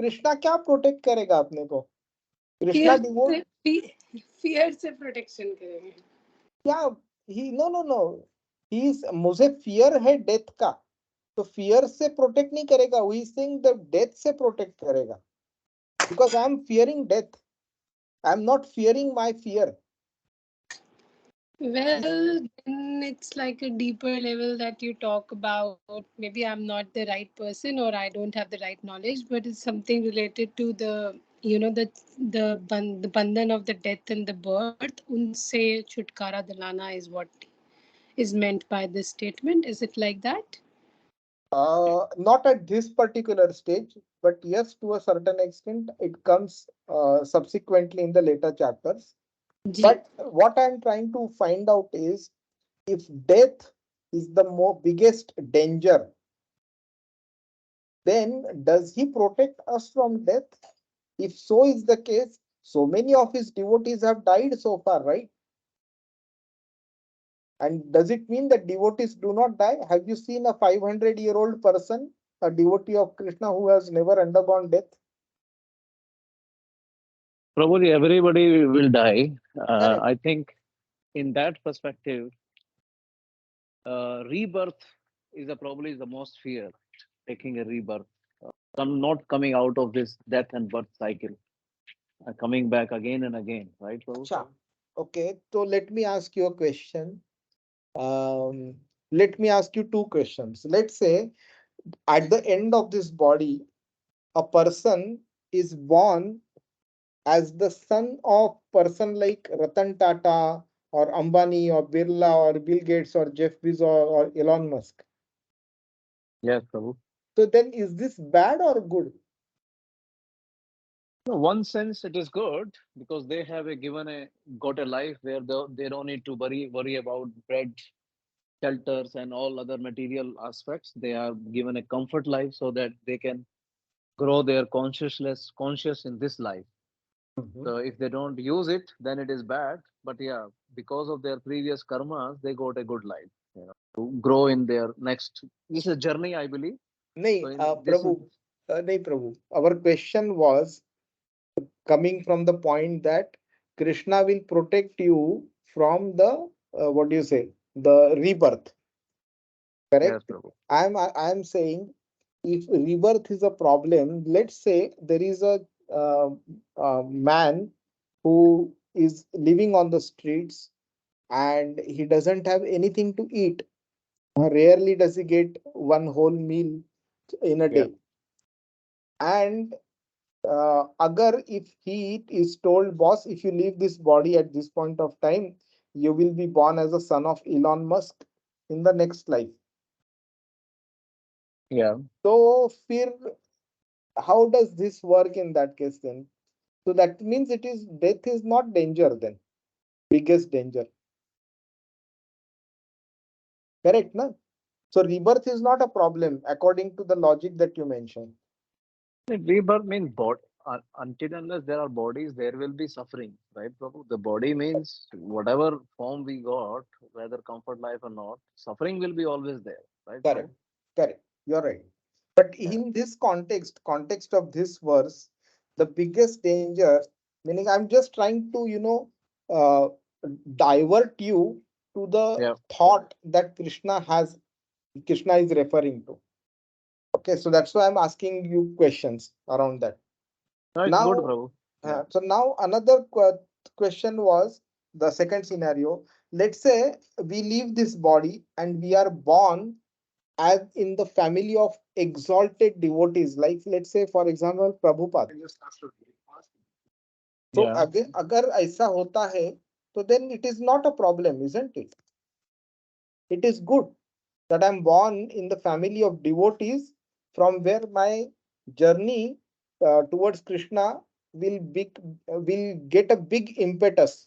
Krishna क्या protect करेगा अपने को? Krishna Fear devote से fear से protection करेंगे. क्या? ही no no no, ही मुझे fear है डेथ का, तो फियर से प्रोटेक्ट नहीं करेगा, ही सेइंग द डेथ से प्रोटेक्ट करेगा, because I am fearing death, I am not fearing my fear. Well, then it's like a deeper level that you talk about. Maybe I'm not the right person or I don't have the right knowledge, but it's something related to the, the bandhan of the death and the birth. Unse chutkara dilana is what is meant by this statement. Is it like that? Not at this particular stage, but yes, to a certain extent, it comes subsequently in the later chapters. Ji. But what I'm trying to find out is if death is the biggest danger, then does he protect us from death? If so is the case, so many of his devotees have died so far, right? And does it mean that devotees do not die? Have you seen a 500-year-old person, a devotee of Krishna who has never undergone death? Prabhuji, everybody will die. Correct. I think in that perspective, rebirth is probably the most fear, taking a rebirth. Not coming out of this death and birth cycle, coming back again and again, right, Prabhu? Acha. Okay, so let me ask you a question. Um, Let me ask you two questions. Let's say at the end of this body, a person is born as the son of person like Ratan Tata or Ambani or Birla or Bill Gates or Jeff Bezos or Elon Musk. Yes, Prabhu. So then is this bad or good? No, one sense it is good because they have got a life where they don't need to worry about bread, shelters, and all other material aspects. They are given a comfort life so that they can grow their conscious in this life. So if they don't use it, then it is bad. But yeah, because of their previous karmas, they got a good life, to grow in their next. This is a journey, I believe. Nahi, So in this, Prabhu, nahi, Prabhu. Our question was coming from the point that Krishna will protect you from the, what do you say, the rebirth. yes, Correct? Prabhu. I'm saying if rebirth is a problem, let's say there is uh, a man who is living on the streets and he doesn't have anything to eat. Rarely does he get one whole meal in a Yeah, day. And agar if he is told, boss, if you leave this body at this point of time, you will be born as a son of Elon Musk in the next life. yeah. So, fear, how does this work in that case then? So that means it is death is not danger then, biggest danger. Correct, na? So rebirth is not a problem according to the logic that you mentioned. Rebirth means until unless there are bodies, there will be suffering, right, Prabhu? The body means whatever form we got, whether comfort life or not, suffering will be always there, right, Correct. Prabhu? Correct. You're right. But Yeah. in this context of this verse, the biggest danger, meaning I'm just trying to, uh, divert you to the Yeah. thought that Krishna is referring to. Okay, so that's why I'm asking you questions around that. No, it's good, Now, Prabhu. Yeah. so now another question was the second scenario. Let's say we leave this body and we are born as in the family of exalted devotees, like let's say for example Prabhupada. So Yeah. अगर ऐसा होता है, so then it is not a problem, isn't it? It is good that I'm born in the family of devotees, from where my journey towards Krishna will get a big impetus.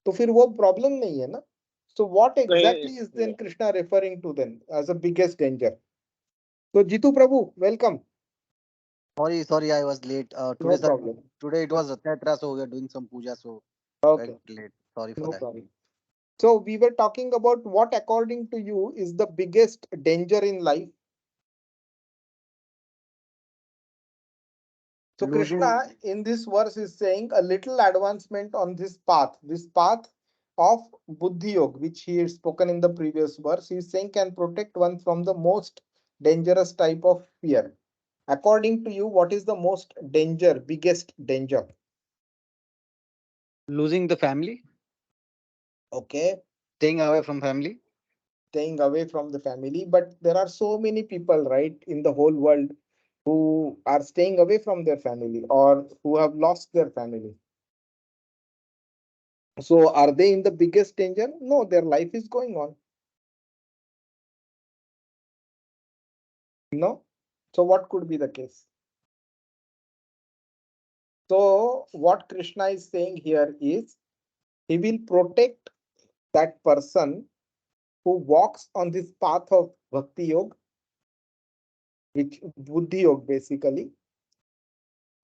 तो फिर वो problem नहीं है ना? So what So, exactly is yeah. then Krishna referring to then as a biggest danger? So Jitu Prabhu, welcome. Sorry, I was late. No problem. Today it was Ratatra, so we are doing some puja, so I Okay, got late. Sorry for no that. problem. So we were talking about what, according to you, is the biggest danger in life. So Losing, Krishna in this verse is saying a little advancement on this path of Buddhi Yoga, which he had spoken in the previous verse. He is saying can protect one from the most dangerous type of fear. According to you, what is the biggest danger? losing the family, Okay, staying away from family. staying away from the family. But there are so many people, right, in the whole world who are staying away from their family or who have lost their family. So are they in the biggest danger? No, their life is going on. No. So what could be the case? So what Krishna is saying here is he will protect that person who walks on this path of Bhakti Yoga, which Buddhi Yoga basically,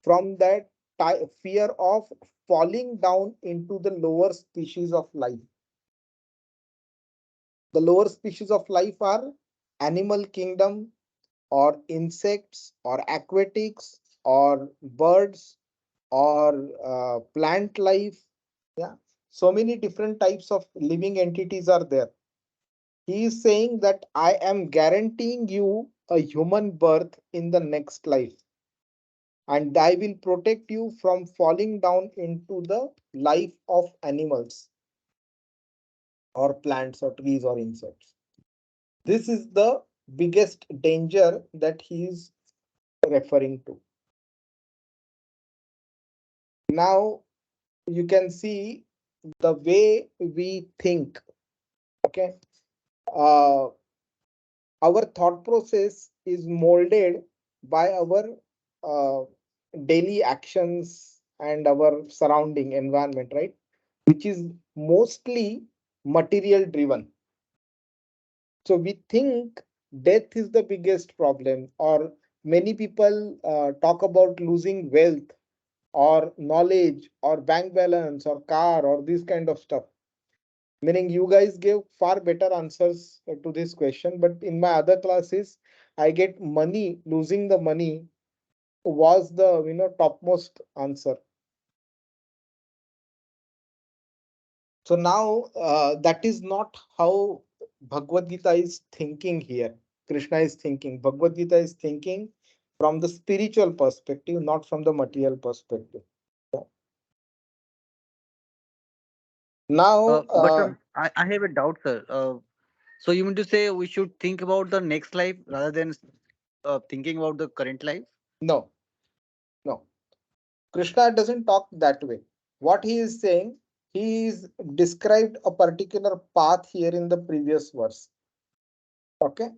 from that fear of falling down into the lower species of life. The lower species of life are animal kingdom or insects or aquatics or birds or plant life. Yeah, so many different types of living entities are there. He is saying that I am guaranteeing you a human birth in the next life, and I will protect you from falling down into the life of animals or plants or trees or insects. This is the biggest danger that he is referring to. Now you can see the way we think. Okay, uh, our thought process is molded by our uh, daily actions and our surrounding environment, right? Which is mostly material driven. So we think death is the biggest problem, or many people talk about losing wealth or knowledge or bank balance or car or this kind of stuff. Meaning you guys gave far better answers to this question, but in my other classes, I get money, losing the money was the topmost answer. So now that is not how Bhagavad Gita is thinking here. Krishna is thinking. Bhagavad Gita is thinking from the spiritual perspective, not from the material perspective. Now, I have a doubt, sir. So you mean to say we should think about the next life rather than thinking about the current life? no, no. Krishna doesn't talk that way. What he is saying, he is described a particular path here in the previous verse. Okay.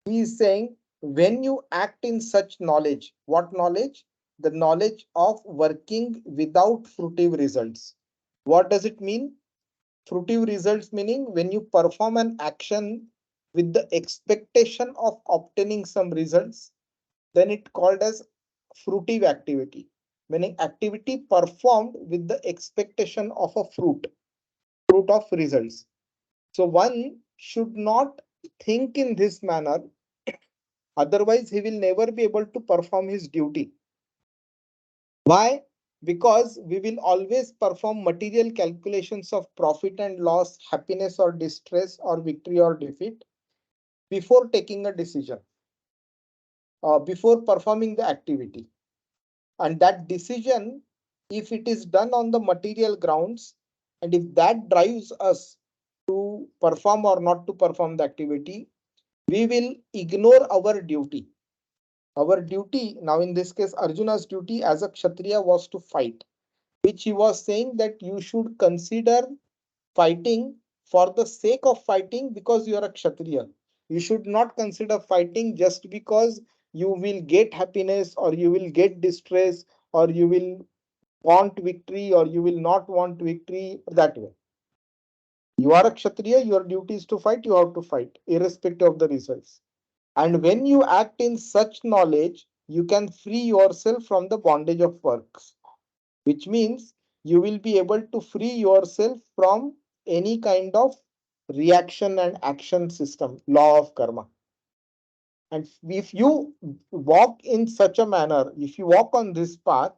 He is saying, when you act in such knowledge, what knowledge? The knowledge of working without fruitive results. What does it mean? Fruitive results meaning when you perform an action with the expectation of obtaining some results, then it called as fruitive activity, meaning activity performed with the expectation of a fruit of results. So one should not think in this manner, otherwise he will never be able to perform his duty. Why? Because we will always perform material calculations of profit and loss, happiness or distress, or victory or defeat before taking a decision, before performing the activity. And that decision, if it is done on the material grounds, and if that drives us to perform or not to perform the activity, we will ignore our duty. Our duty, now in this case, Arjuna's duty as a Kshatriya was to fight, which he was saying that you should consider fighting for the sake of fighting because you are a Kshatriya. You should not consider fighting just because you will get happiness or you will get distress or you will want victory or you will not want victory that way. You are a Kshatriya, your duty is to fight, you have to fight, irrespective of the results. And when you act in such knowledge, you can free yourself from the bondage of works, which means you will be able to free yourself from any kind of reaction and action system, law of karma. And if you walk in such a manner, if you walk on this path,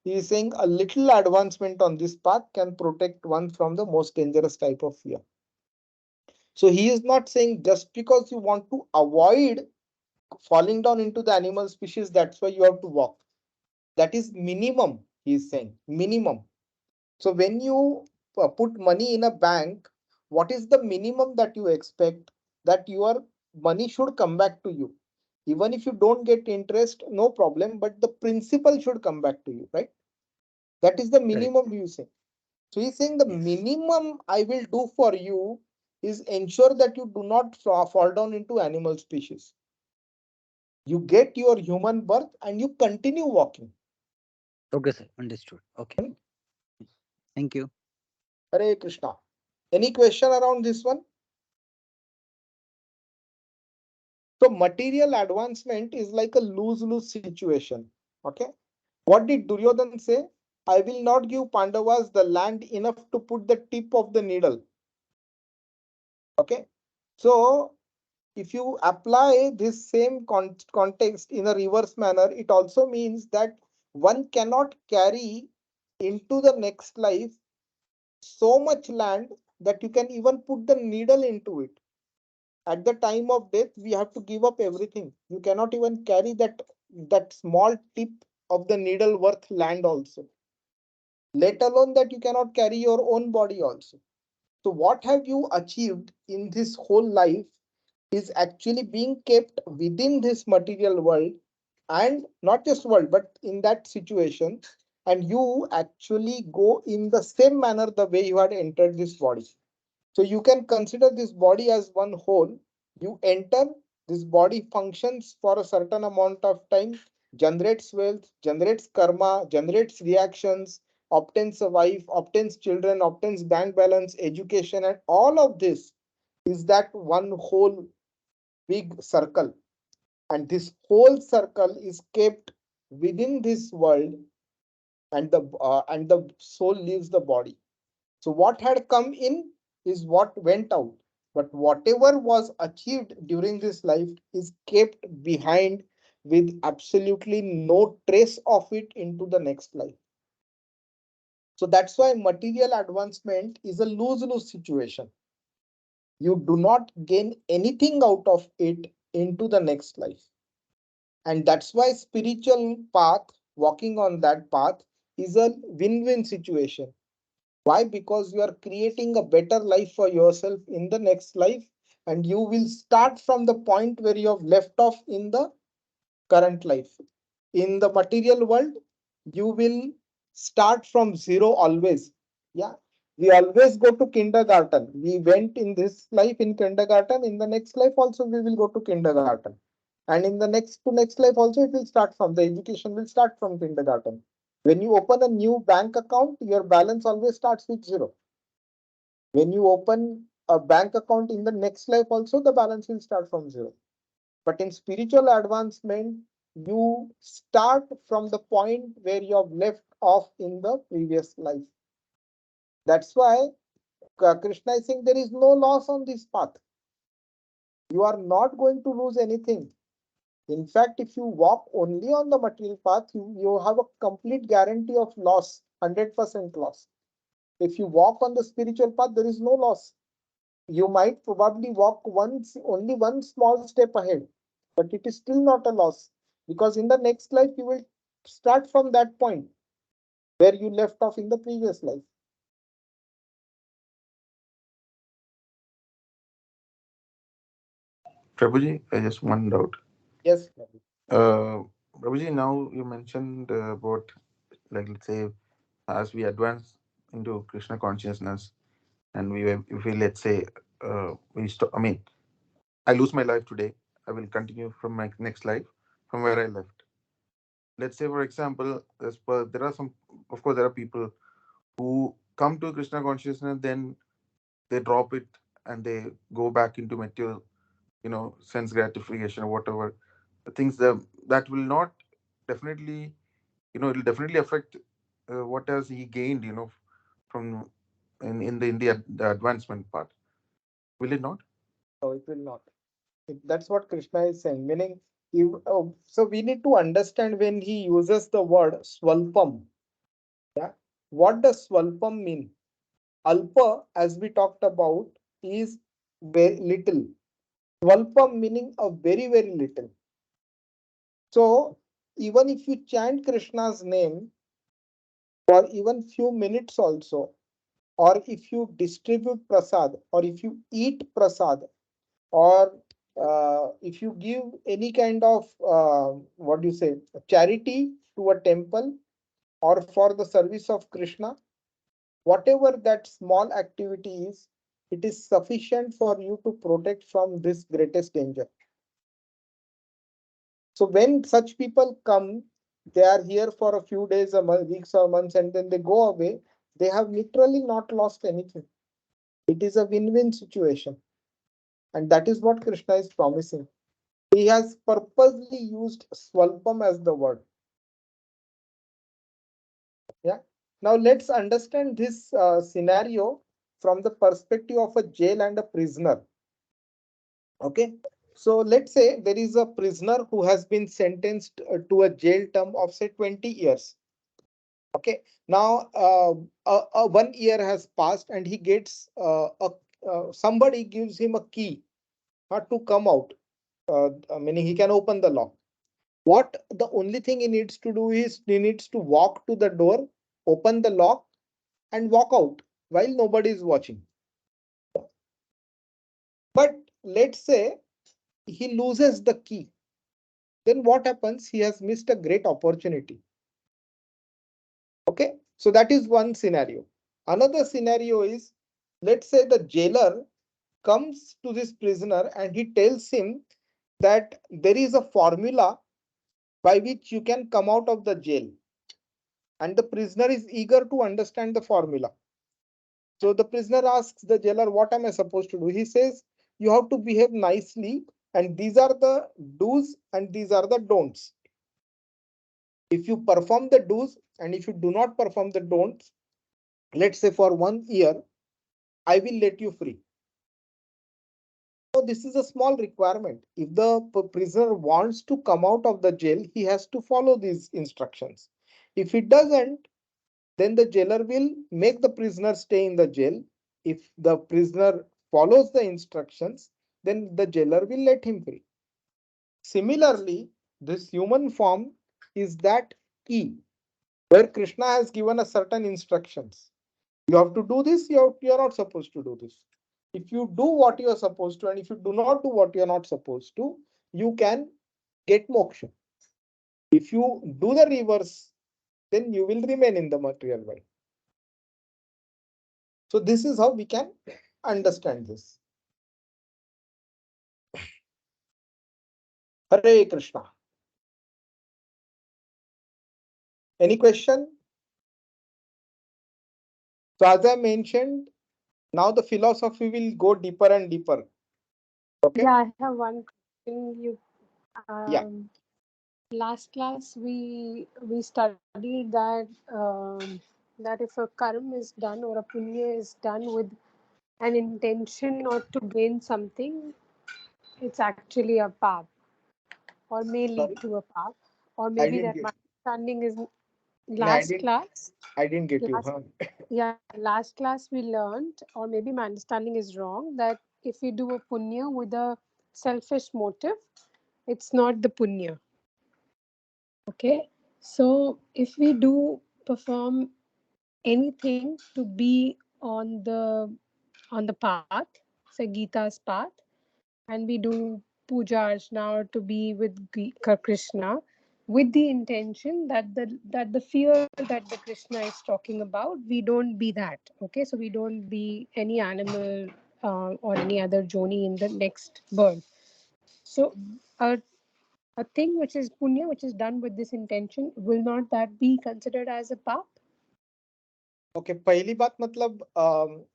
he is saying a little advancement on this path can protect one from the most dangerous type of fear. So he is not saying just because you want to avoid falling down into the animal species, that's why you have to walk. That is minimum, he is saying, minimum. So when you put money in a bank, what is the minimum that you expect that your money should come back to you? Even if you don't get interest, no problem, but the principal should come back to you, right? That is the Correct. minimum you say. So he's saying the Yes. minimum I will do for you is ensure that you do not fall down into animal species. You get your human birth and you continue walking. Okay, sir. Understood. Okay. Thank you. Hare Krishna. Any question around this one? So material advancement is like a lose-lose situation. Okay. What did Duryodhan say? I will not give Pandavas the land enough to put the tip of the needle. Okay. So if you apply this same context in a reverse manner, it also means that one cannot carry into the next life so much land that you can even put the needle into it. At the time of death, we have to give up everything. You cannot even carry that small tip of the needle worth land also, let alone that you cannot carry your own body also. So what have you achieved in this whole life is actually being kept within this material world, and not just world but in that situation, and you actually go in the same manner the way you had entered this body. So you can consider this body as one whole. You enter, this body functions for a certain amount of time, generates wealth, generates karma, generates reactions, obtains a wife, obtains children, obtains bank balance, education, and all of this is that one whole big circle. And this whole circle is kept within this world, and the soul leaves the body. So what had come in is what went out. But whatever was achieved during this life is kept behind with absolutely no trace of it into the next life. So that's why material advancement is a lose-lose situation. You do not gain anything out of it into the next life. And that's why spiritual path, walking on that path, is a win-win situation. Why? Because you are creating a better life for yourself in the next life, and you will start from the point where you have left off in the current life. In the material world, you will start from zero always. Yeah. We always go to kindergarten. We went in this life in kindergarten. In the next life also, we will go to kindergarten. And in the next life also, it will start from the education will start from kindergarten. When you open a new bank account, your balance always starts with zero. When you open a bank account in the next life also, the balance will start from zero. But in spiritual advancement, you start from the point where you have left off in the previous life. That's why Krishna is saying there is no loss on this path. You are not going to lose anything. In fact, if you walk only on the material path, you have a complete guarantee of loss, 100% loss. If you walk on the spiritual path, there is no loss. You might probably walk only one small step ahead, but it is still not a loss, because in the next life you will start from that point where you left off in the previous life. Prabhuji, I just one doubt. Yes. Prabhuji, now you mentioned about, like, let's say, as we advance into Krishna consciousness, and if we, let's say, we stop. I mean, I lose my life today. I will continue from my next life from where I left. Let's say, for example, there are some, of course, there are people who come to Krishna consciousness, then they drop it and they go back into material, sense gratification or whatever. The things that will not definitely, it will definitely affect what has he gained, from the advancement part. Will it not? No, it will not. That's what Krishna is saying. Meaning, so we need to understand when he uses the word swalpam. Yeah, what does swalpam mean? Alpa, as we talked about, is very little. Swalpam meaning a very, very little. So even if you chant Krishna's name for even few minutes also, or if you distribute prasad, or if you eat prasad, or if you give any kind of what do you say, charity to a temple or for the service of Krishna, whatever that small activity is, it is sufficient for you to protect from this greatest danger. So when such people come, they are here for a few days, weeks or months, and then they go away, they have literally not lost anything. It is a win-win situation. And that is what Krishna is promising. He has purposely used swalpam as the word. Yeah. Now let's understand this scenario from the perspective of a jail and a prisoner. Okay. So let's say there is a prisoner who has been sentenced to a jail term of say 20 years. Okay. Now 1 year has passed and he gets somebody gives him a key to come out. Meaning he can open the lock. What the only thing he needs to do is he needs to walk to the door, open the lock, and walk out while nobody is watching. But let's say he loses the key. Then what happens? He has missed a great opportunity. Okay, so that is one scenario. Another scenario is, let's say the jailer comes to this prisoner and he tells him that there is a formula by which you can come out of the jail. And the prisoner is eager to understand the formula. So the prisoner asks the jailer, what am I supposed to do? He says, you have to behave nicely, and these are the do's and these are the don'ts. If you perform the do's and if you do not perform the don'ts, let's say for 1 year, I will let you free. So this is a small requirement. If the prisoner wants to come out of the jail, he has to follow these instructions. If he doesn't, then the jailer will make the prisoner stay in the jail. If the prisoner follows the instructions, then the jailer will let him free. Similarly, this human form is that key where Krishna has given a certain instructions. You have to do this, you are not supposed to do this. If you do what you are supposed to, and if you do not do what you are not supposed to, you can get moksha. If you do the reverse, then you will remain in the material world. So this is how we can understand this. Hare Krishna. Any question? So as I mentioned, Now the philosophy will go deeper and deeper. Okay. Yeah, I have one question. Yeah. Last class we studied that that if a karma is done or a punya is done with an intention or to gain something, it's actually a path or may lead Sorry, to a path, or I maybe didn't that get. my understanding is No, last class. I didn't get you. Last Huh? Yeah, last class we learned, or maybe my understanding is wrong, that if we do a punya with a selfish motive, it's not the punya. Okay, so if we do perform anything to be on the path, say Gita's path, and we do puja archana or to be with Krishna, with the intention that the fear that the Krishna is talking about, we don't be that. Okay, so we don't be any animal or any other joni in the next birth. So a a thing which is punya, which is done with this intention, will not that be considered as a pap? Okay. पहली बात मतलब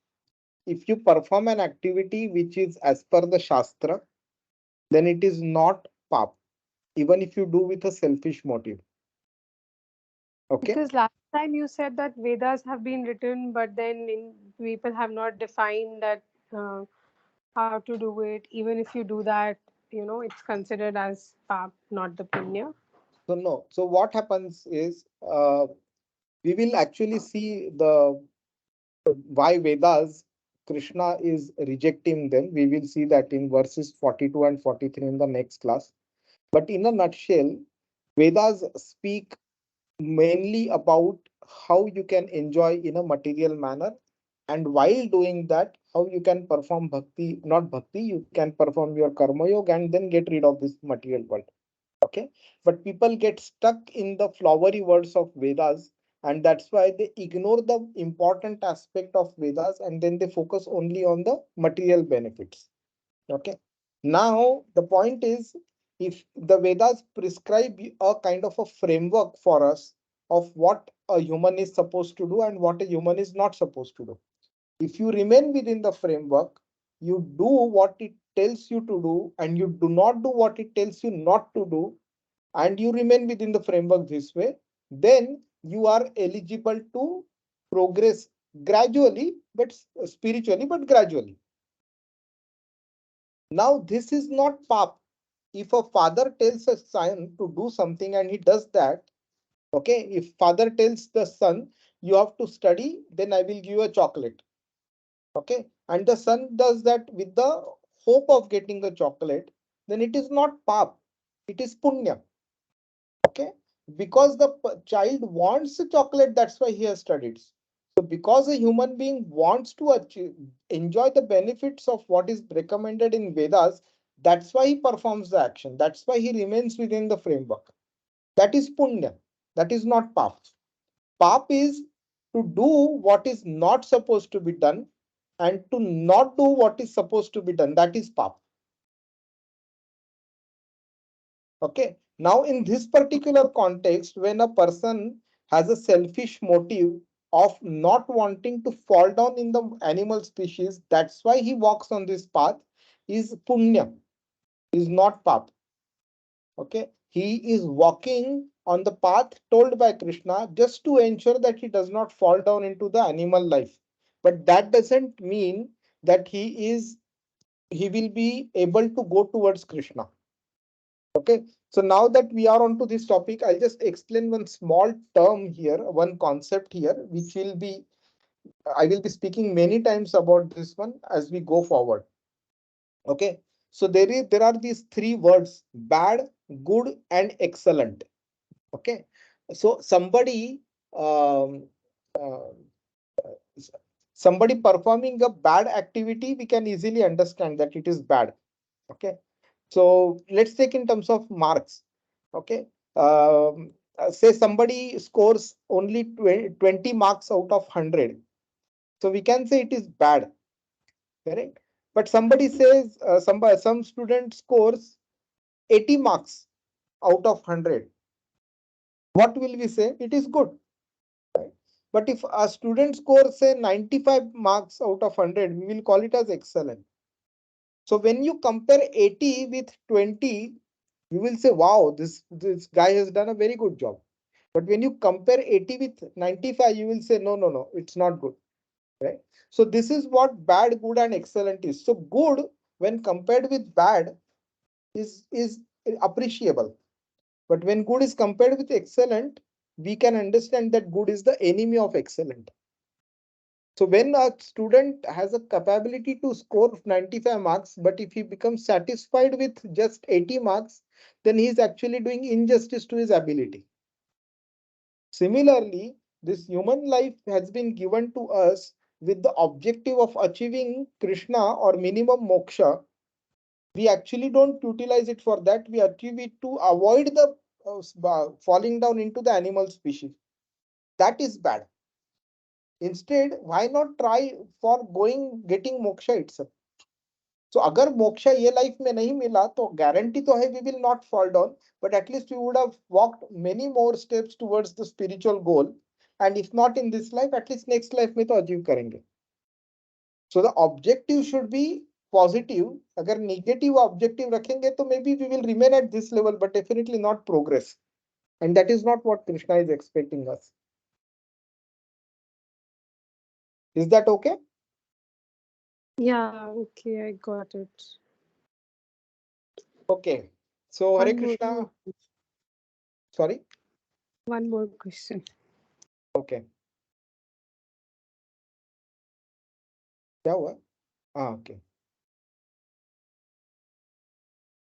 if you perform an activity which is as per the shastra, then it is not pap, even if you do with a selfish motive. Okay. Because last time you said that Vedas have been written, but then people have not defined that how to do it. Even if you do that, it's considered as pap, not the punya. So no. So what happens is we will actually see the why Vedas Krishna is rejecting them. We will see that in verses 42 and 43 in the next class. But in a nutshell, Vedas speak mainly about how you can enjoy in a material manner, and while doing that, how you can perform bhakti, not bhakti, you can perform your karma yoga and then get rid of this material world. Okay, but people get stuck in the flowery words of Vedas, and that's why they ignore the important aspect of Vedas and then they focus only on the material benefits. Okay, now the point is, if the Vedas prescribe a kind of a framework for us of what a human is supposed to do and what a human is not supposed to do, if you remain within the framework, you do what it tells you to do and you do not do what it tells you not to do, and you remain within the framework this way, then you are eligible to progress gradually, but spiritually, but gradually. Now, this is not pap. If a father tells a son to do something and he does that, okay, if father tells the son, you have to study, then I will give you a chocolate. Okay, and the son does that with the hope of getting the chocolate, then it is not pap, it is punya. Okay, because the child wants a chocolate, that's why he has studied. So because a human being wants to achieve, enjoy the benefits of what is recommended in Vedas, that's why he performs the action, that's why he remains within the framework. That is punya, that is not pap. Pap is to do what is not supposed to be done and to not do what is supposed to be done, that is pap. Okay, now in this particular context, when a person has a selfish motive of not wanting to fall down in the animal species, that's why he walks on this path, is punya, is not pap. Okay, he is walking on the path told by Krishna just to ensure that he does not fall down into the animal life. But that doesn't mean that he will be able to go towards Krishna. Okay, so now that we are onto this topic, I'll just explain one small term here, one concept here, which I will be speaking many times about this one as we go forward. Okay, so there are these three words: bad, good, and excellent. Okay, so um, uh, somebody performing a bad activity, we can easily understand that it is bad. Okay, so let's take in terms of marks. Okay, say somebody scores only 20 marks out of 100, so we can say it is bad, correct? But somebody says some student scores 80 marks out of 100, what will we say? It is good, right? But if a student scores say 95 marks out of 100, we will call it as excellent. So when you compare 80 with 20, you will say, wow, this guy has done a very good job. But when you compare 80 with 95, you will say, no, no, no, it's not good. Right? So this is what bad, good, and excellent is. So good, when compared with bad, is appreciable. But when good is compared with excellent, we can understand that good is the enemy of excellent. So when a student has a capability to score 95 marks, but if he becomes satisfied with just 80 marks, then he is actually doing injustice to his ability. Similarly, this human life has been given to us with the objective of achieving Krishna or minimum moksha. We actually don't utilize it for that. We achieve it to avoid the falling down into the animal species. That is bad. Instead, why not try for getting moksha itself? So अगर मोक्षा ये life में नहीं मिला तो guarantee तो है we will not fall down, but at least we would have walked many more steps towards the spiritual goal, and if not in this life, at least next life में तो achieve करेंगे. So the objective should be positive. अगर negative objective रखेंगे तो maybe we will remain at this level, but definitely not progress, and that is not what Krishna is expecting us. Is that okay? Yeah, okay, I got it. Okay. So Hare One more, Krishna. Sorry. one more question. Okay. क्या हुआ? हाँ, okay.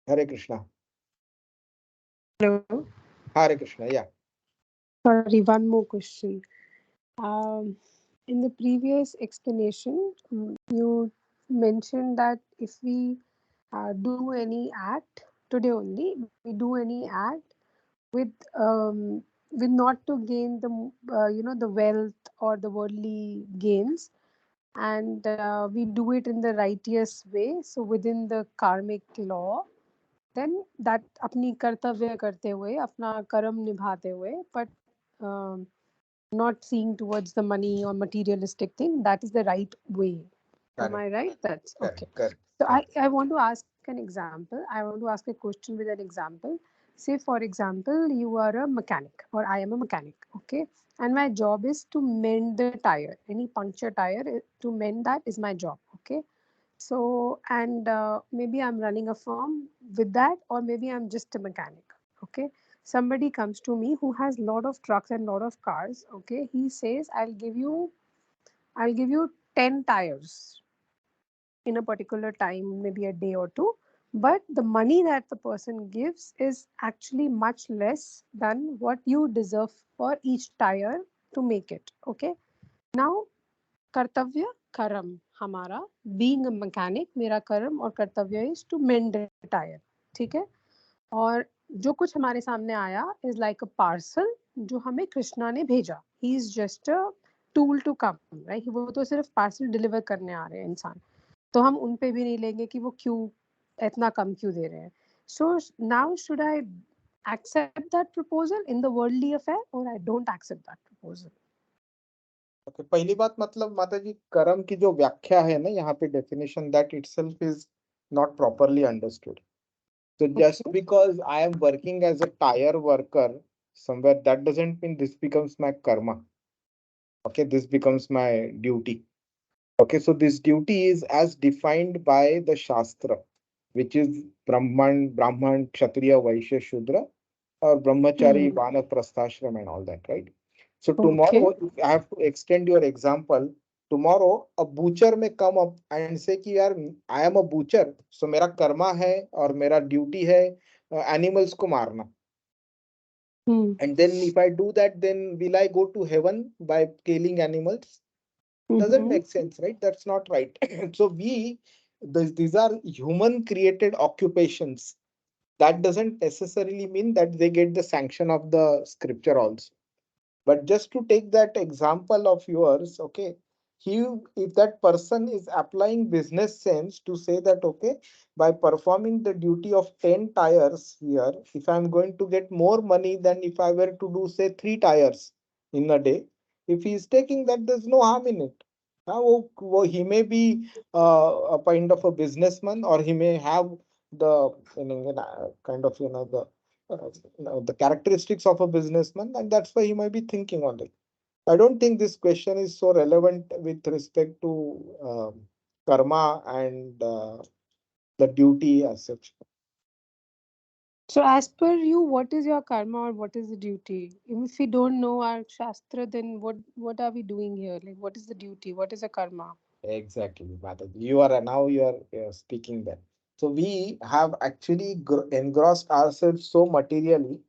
Hare Krishna. Hello. Hare Krishna. Yeah. Sorry, one more question. In the previous explanation, you mentioned that if we do any act today only, we do any act with with not to gain the the wealth or the worldly gains, and we do it in the righteous way, so within the karmic law, then that अपनी कर्तव्य करते हुए अपना कर्म निभाते हुए, but not seeing towards the money or materialistic thing, that is the right way. Am Correct. I right? That's Correct. okay. Correct. So Correct. I want to ask an example. I want to ask a question with an example. Say, for example, you are a mechanic or I am a mechanic, okay? And my job is to mend the tire. Any puncture tire, to mend that is my job, okay? So, and maybe I'm running a firm with that, or maybe I'm just a mechanic, okay? Somebody comes to me who has lot of trucks and lot of cars, okay? He says, I'll give you 10 tires in a particular time, maybe a day or two. But the money that the person gives is actually much less than what you deserve for each tire to make it. Okay. Now, कर्तव्य कर्म हमारा, being a mechanic, मेरा कर्म और कर्तव्य is to mend the tyre. ठीक है. और जो कुछ हमारे सामने आया इज लाइक अ पार्सल जो हमें कृष्णा ने भेजा. He is just a tool to come, right. वो तो सिर्फ पार्सल डिलीवर करने आ रहे हैं इंसान, तो हम उन पे भी नहीं लेंगे कि वो क्यों इतना कम क्यों दे रहे हैं. So now should I accept that proposal in the worldly affair, or I don't accept that proposal? Okay. पहली बात मतलब माता जी कर्म की जो व्याख्या है ना यहाँ पे definition that itself is not properly understood. So just because I am working as a tire worker somewhere, that doesn't mean this becomes my karma. Okay, this becomes my duty. Okay, so this duty is as defined by the Shastra, which is Brahman, Kshatriya, Vaishya, Shudra, or Brahmachari, Vanaprasthashram, and all that, right? So tomorrow, Okay. if I have to extend your example, tomorrow a butcher may come up and say कि यार I am a butcher, so मेरा कर्मा है और मेरा duty है animals को मारना. And then if I do that, then will I go to heaven by killing animals? Doesn't make sense, right? That's not right. So these are human created occupations. That doesn't necessarily mean that they get the sanction of the scripture also. But just to take that example of yours, okay, if that person is applying business sense to say that, okay, by performing the duty of 10 tires here, if I'm going to get more money than if I were to do, say, 3 tires in a day, If he is taking that, there's no harm in it. He may be a kind of a businessman, or he may have the kind of the characteristics of a businessman, and that's why he might be thinking on it. I don't think this question is so relevant with respect to karma and the duty as such. So, as per you, what is your karma or what is the duty? If we don't know our shastra, then what are we doing here? Like, what is the duty? What is a karma? Exactly, Mataji. You are speaking that. So we have actually engrossed ourselves so materially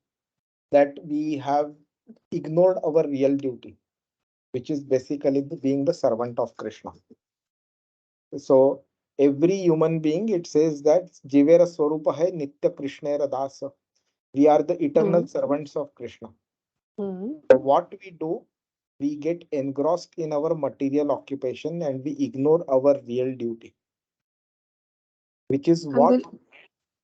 that we have ignored our real duty, which is basically being the servant of Krishna. So every human being, it says that Jivera Swarupa hai Nitya Krishnera Dasa. We are the eternal Hmm. servants of Krishna. Hmm. So what we do, we get engrossed in our material occupation and we ignore our real duty, which is And what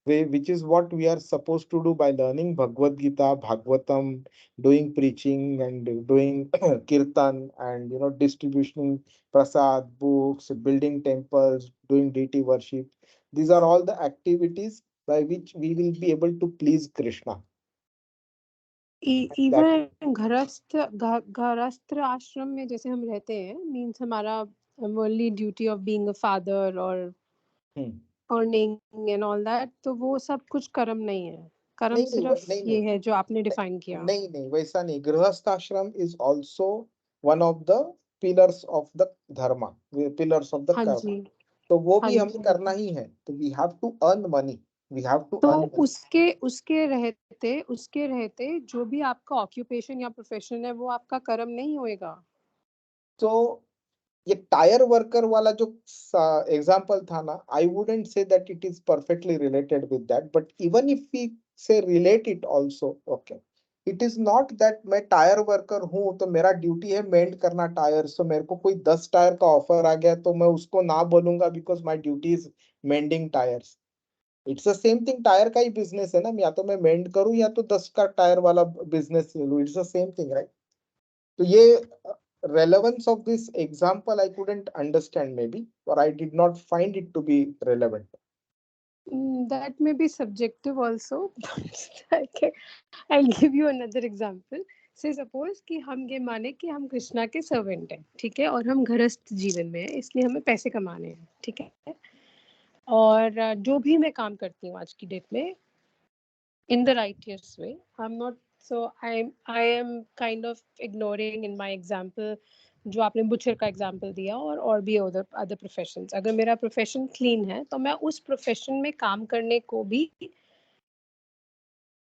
which is what we are supposed to do by learning Bhagavad Gita, Bhagavatam, doing preaching and doing kirtan, and distributing prasad, books, building temples, doing deity worship. These are all the activities by which we will be able to please Krishna. That even घरस्थ आश्रम में जैसे हम रहते हैं, means हमारा worldly duty of being a father और earning and all that, तो वो सब कुछ कर्म नहीं है. कर्म नहीं नहीं सिर्फ नहीं ये नहीं है जो आपने डिफाइन किया. नहीं नहीं वैसा नहीं. गृहस्थ आश्रम is also one of the pillars of the Dharma, pillars of the हाँ कर्मा. जी, तो वो हाँ भी हमें जी. करना ही है. तो we have to earn money. We have to तो अर्न मनी. उसके रहते जो भी आपका ऑक्यूपेशन या प्रोफेशन है वो आपका कर्म नहीं होएगा. तो ये टायर वर्कर वाला जो एग्जांपल था ना, I wouldn't say that it is perfectly related with that, but even if we say relate it also, okay, it is not that मैं टायर वर्कर हूं तो मेरा ड्यूटी है मेंट करना टायर. सो मेरे को कोई 10 टायर का ऑफर आ गया तो मैं उसको ना बोलूंगा because my duty is mending tyres. It's the same thing. Tyre का ही बिजनेस है ना, या तो मैं मेंट करूं या तो 10 का टायर वाला बिजनेस लूं. It's the same thing, right? तो ये relevance of this example I couldn't understand, maybe, or I did not find it to be relevant. That may be subjective also. Okay, I'll give you another example. से suppose कि हम ये माने कि हम कृष्णा के सर्वेंट हैं, ठीक है, और हम घरस्थ जीवन में हैं, इसलिए हमें पैसे कमाने हैं, ठीक है. और जो भी मैं काम करती हूँ आज की डेट में in the righteous way, I'm not, so I am kind of ignoring in my example जो आपने बुचर का एग्जाम्पल दिया और भी अदर प्रोफेशंस. अगर मेरा प्रोफेशन क्लीन है तो मैं उस प्रोफेशन में काम करने को भी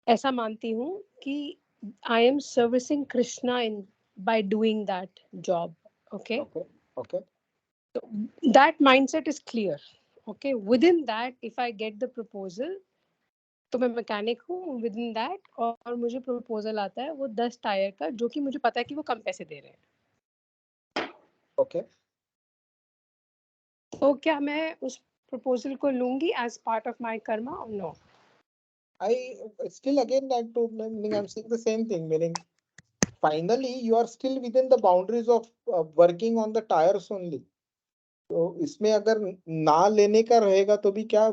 ऐसा मानती हूँ कि I am servicing Krishna in by doing that job. Okay. Okay. So that mindset is clear. Okay. Within that, if I get the proposal, तो मैं मैकेनिक हूँ विद इन दैट, और मुझे प्रपोजल आता है वो 10 टायर का, जो कि मुझे पता है कि वो कम पैसे दे रहे हैं. Okay. तो क्या मैं उस प्रपोजल को लूंगी as part of my karma और no? I still again like to meaning I'm saying the same thing, meaning finally you are still within the boundaries of working on the tires only. तो इसमें अगर ना लेने का रहेगा तो भी क्या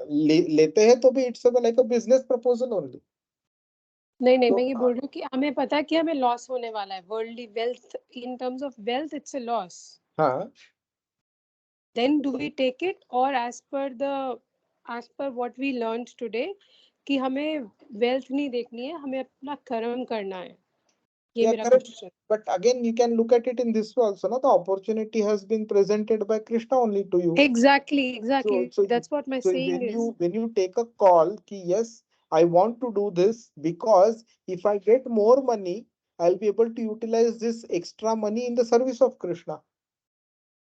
लेते हैं तो भी it's like a business proposal only. नहीं, तो मैं ये बोल रही हूँ कि हमें पता है कि हमें लॉस होने वाला है. Worldly wealth, in terms of wealth it's a loss. हाँ, then do we take it, और as per what we learned today कि हमें वेल्थ नहीं देखनी है, हमें अपना कर्म करना है. ये yeah, मेरा correct. Question. But again, you can look at it in this way also. No, the opportunity has been presented by Krishna only to you. Exactly. So, so, That's what my so saying is. when you take a call, ki yes, I want to do this because if I get more money, I'll be able to utilize this extra money in the service of Krishna.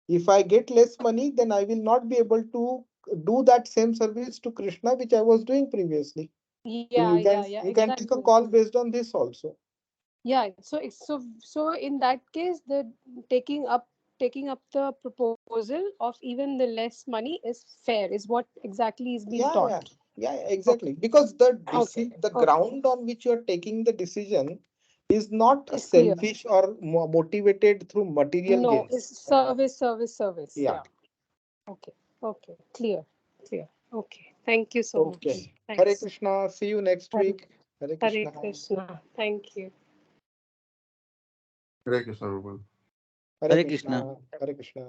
If I get less money, then I will not be able to do that same service to Krishna which I was doing previously. So Yeah, yeah, you can take a exactly. call based on this also. Yeah, so in that case, the taking up the proposal of even the less money is fair, is what exactly is being Yeah, taught. yeah, Okay, exactly. Because the okay, the okay. ground on which you are taking the decision is not It's clear. selfish or motivated through material No, gains. it's service. Yeah. Yeah. Okay. Okay. Clear. Clear. Okay. Thank you so much. Okay. Hare Thanks. Krishna. See you next Hare week. Hare Hare Krishna. Krishna. Thank you. Hare Krishna, Rupal. Hare Hare Krishna. Krishna. Hare Krishna.